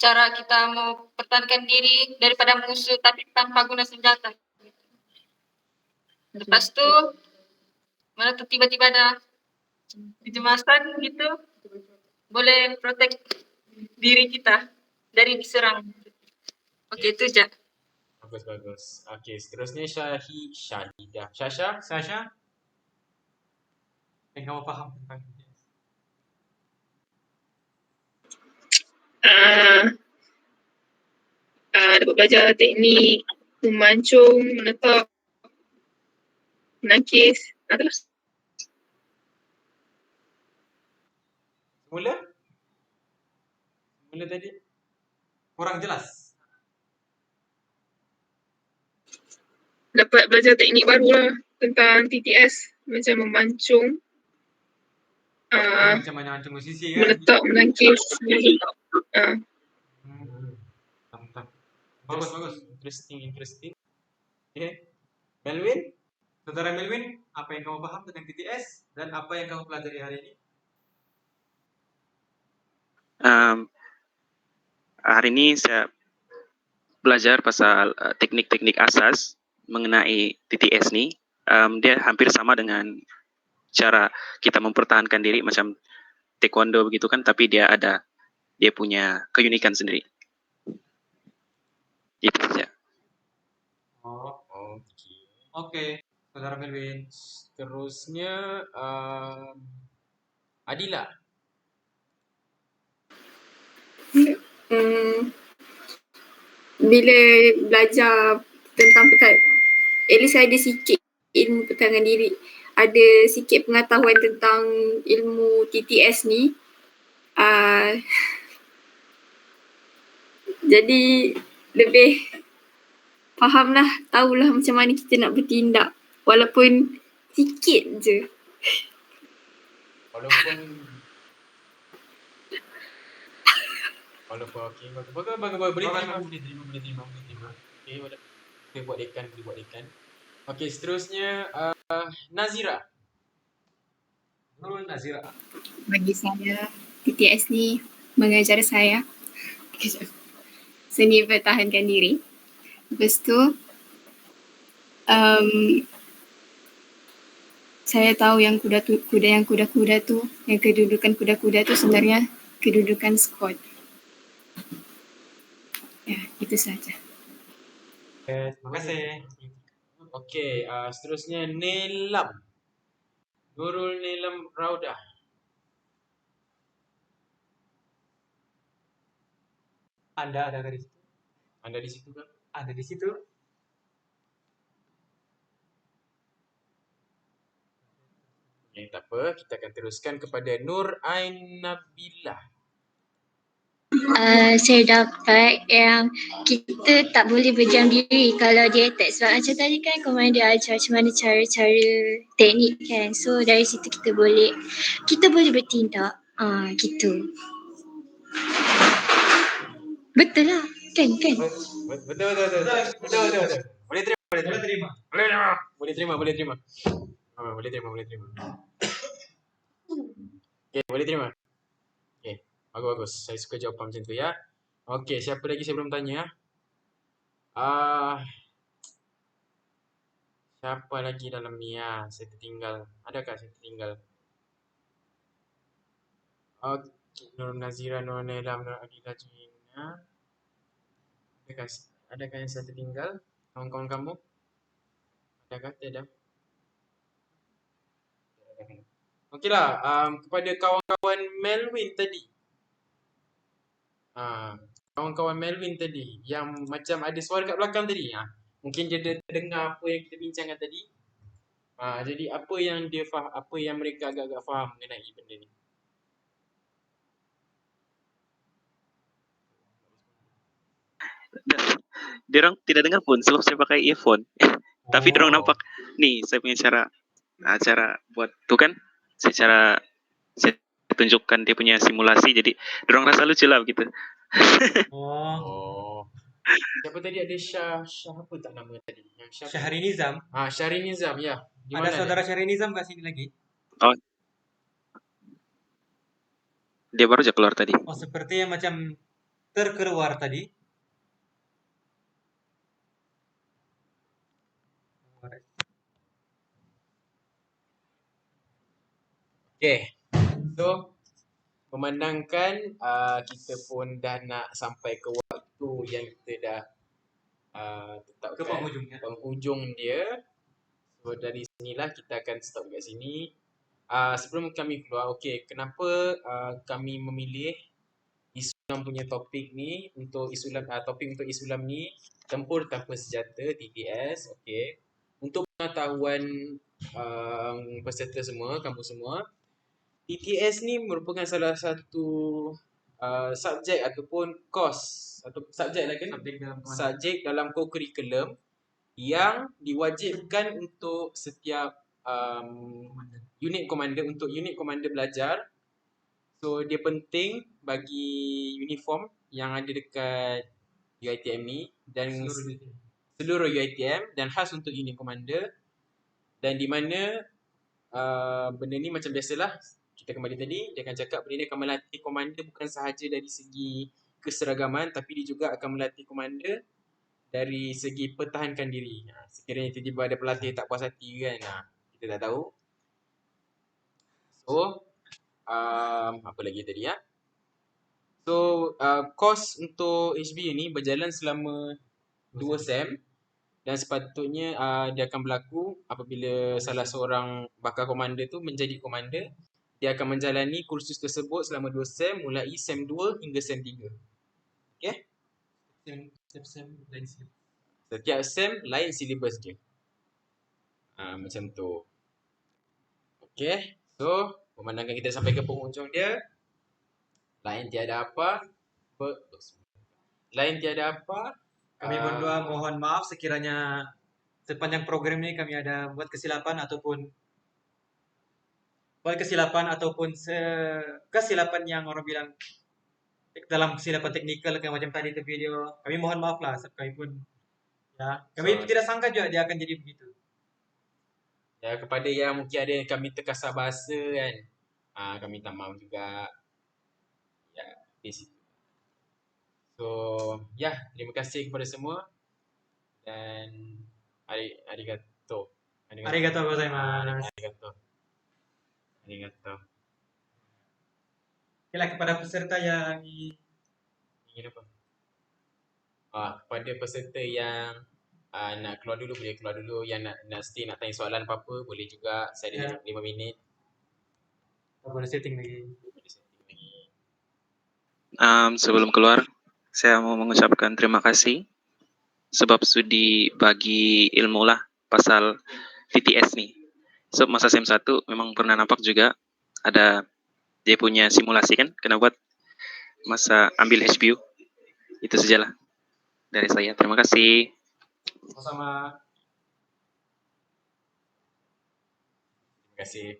cara kita mau pertahankan diri daripada musuh tapi tanpa guna senjata. Lepas tu, mana tu tiba-tiba ada kecemasan gitu, boleh protect diri kita dari diserang. Okey, itu je. Bagus. Okey, seterusnya Syahidah. Syasha? Sasha? Yang kamu faham tentang TTS? Dapat belajar teknik memancung, menetap, menangkis. Terus Mula tadi kurang jelas. dapat belajar teknik baru lah tentang TTS. Macam memancung, Macam mana macam musisi kan? menetap, menangkis. Mantap. Bagus. Interesting. Okay. Melvin? Saudara Melvin, apa yang kamu paham tentang TTS dan apa yang kamu pelajari hari ini? Hari ini saya belajar pasal teknik-teknik asas mengenai TTS ni, dia hampir sama dengan cara kita mempertahankan diri macam taekwondo begitu kan, tapi dia punya keunikan sendiri. Itu saja. Oh, okey. Oke, Saudara Melvin. Terusnya Adila. Bila belajar tentang at least ada sikit ilmu pertahanan diri, ada sikit pengetahuan tentang ilmu TTS ni. Jadi lebih faham lah, tahulah macam mana kita nak bertindak. Walaupun sikit je. Walaupun okey, bagus. Boleh terima. Okey, boleh buat dekan. Okey, seterusnya Nazira. Nurul Nazira. Bagi saya, TTS ni mengajar saya seni pertahankan diri. Lepas tu, saya tahu yang kuda-kuda tu, yang kedudukan kuda-kuda tu sebenarnya kedudukan squad. Ya, itu saja. Terima kasih. Okey, seterusnya Nelam. Nurul Nelam Raudah. Anda ada di situ? Anda di situ kan? Ada di situ? Okay, tak apa. Kita akan teruskan kepada Nur Ain Nabilah. Saya dapat yang kita tak boleh berdiam diri kalau dia attack. Sebab macam tadi kan komander ajar macam mana cara-cara teknik kan. So dari situ kita boleh bertindak. Gitu. Betul lah. Kan? Betul. Boleh terima. Boleh terima. Okay, boleh terima. Okay, bagus. Saya suka jawapan macam tu ya. Okay, siapa lagi saya belum tanya? Siapa lagi dalam ni ya? Saya tertinggal. Adakah saya tertinggal? Okay, Nur Nazira, Nur Nelam, Nur Adila, Jina. Adakah yang saya tertinggal? Kawan-kawan kamu? Adakah? Tidak. Okeylah, kepada kawan-kawan Melvin tadi. Kawan-kawan Melvin tadi yang macam ada suara kat belakang tadi. Mungkin dia terdengar apa yang kita bincangkan tadi. Jadi apa yang dia faham, apa yang mereka agak-agak faham mengenai benda ni? Diorang tidak dengar pun sebab saya pakai earphone. Tapi diorang nampak ni saya punya cara buat tu kan. Saya tunjukkan dia punya simulasi, jadi diorang rasa lucu lah begitu. Siapa tadi ada Syah apa tak nama tadi? Yang Syahrinizam. Syahrinizam ya. Di mana Ada saudara Syahrinizam kat sini lagi? Oh. Dia baru aja keluar tadi. Oh, seperti yang macam terkeluar tadi. Okay. So, memandangkan kita pun dah nak sampai ke waktu yang kita dah tetapkan ke penghujung dia. So dari sinilah kita akan stop kat sini. Sebelum kami keluar, okay, kenapa kami memilih Islam punya topik ni untuk topik untuk Islam ni tempur tanpa senjata TTS. Okay, untuk pengetahuan peserta semua, kamu semua, TTS ni merupakan salah satu subjek ataupun course atau subjek dalam co-curriculum yang diwajibkan untuk setiap unit komander belajar. So dia penting bagi uniform yang ada dekat UiTM ni dan seluruh UiTM dan khas untuk unit komander, dan di mana benda ni macam biasalah kita kembali tadi, dia akan cakap benda ni akan melatih komander bukan sahaja dari segi keseragaman, tapi dia juga akan melatih komander dari segi pertahankan diri. Sekiranya tiba-tiba ada pelatih tak puas hati kan, kita tak tahu. So, apa lagi tadi ya? So, kos untuk HB ni berjalan selama 2 sem dan sepatutnya dia akan berlaku apabila salah seorang bakal komander tu menjadi komander. Dia akan menjalani kursus tersebut selama 2 sem mulai sem 2 hingga sem 3. Okay? Setiap sem lain silibus dia. Macam tu. Okay. So, pemandangan kita sampai ke penghujung dia. Lain tiada apa. Kami berdua mohon maaf sekiranya sepanjang program ini kami ada buat kesilapan ataupun kesilapan yang orang bilang dalam kesilapan teknikal kayak macam tadi itu video. Kami mohon maaf lah, sebab kami pun ya kami tidak sangka juga dia akan jadi begitu. Ya, kepada yang mungkin ada yang kami terkasar bahasa kan, kami minta maaf juga. Ya, di situ. So, ya, terima kasih kepada semua dan arigato. Arigato gozaimasu. Arigato. Okelah, kepada peserta yang Ingin apa? Kepada peserta yang nak keluar dulu boleh keluar dulu, yang nak stay nak tanya soalan apa-apa boleh juga. Saya ada 5 minit. boleh setting lagi. Sebelum keluar, saya mau mengucapkan terima kasih sebab sudi bagi ilmu lah pasal VTS ni. So masa SEM 1 memang pernah nampak juga ada dia punya simulasi kan, kena buat masa ambil HBU. Itu sajalah dari saya. Terima kasih. Sama-sama. Terima kasih.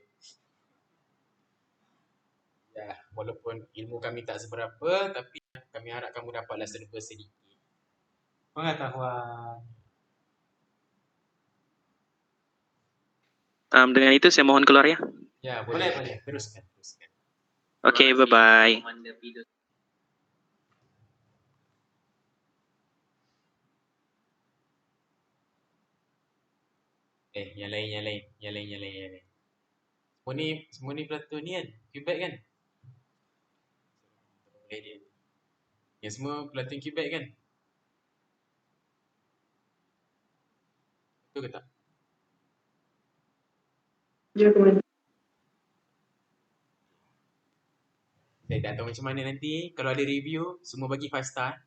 Ya, walaupun ilmu kami tak seberapa, tapi kami harap kamu dapatlah serba sedikit pengetahuan. Dengan itu saya mohon keluar ya. Ya, boleh. Teruskan. Oke, bye-bye. Yang lain. Semua ni pelatur ni kan? Quebec kan? Yang semua pelatur Quebec kan? Betul ke tak? Saya tak tahu macam mana nanti. Kalau ada review, semua bagi 5 star.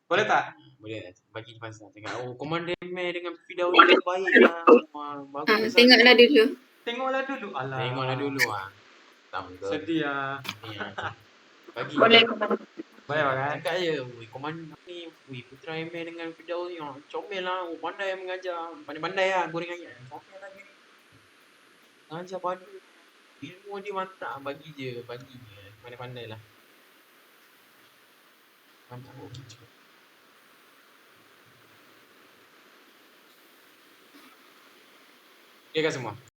Boleh tak? Boleh bagi 5 star. Tengok, Commander Meh dengan Fidaw ni baik lah. Bagus. Tengoklah dulu. Alah. Tengoklah dulu. Sedih lah. Bagi. Boleh kan? Cakap je, Commander ni, Putra Meh dengan Fidaw ni, comel lah. Pandai mengajar. Pandai-pandai lah, goreng ayam. Comel lah dia. Mengajar padu. Ilmu dia mantap. Bagi je. Pandai-pandai lah. Mantap. Okay kan semua?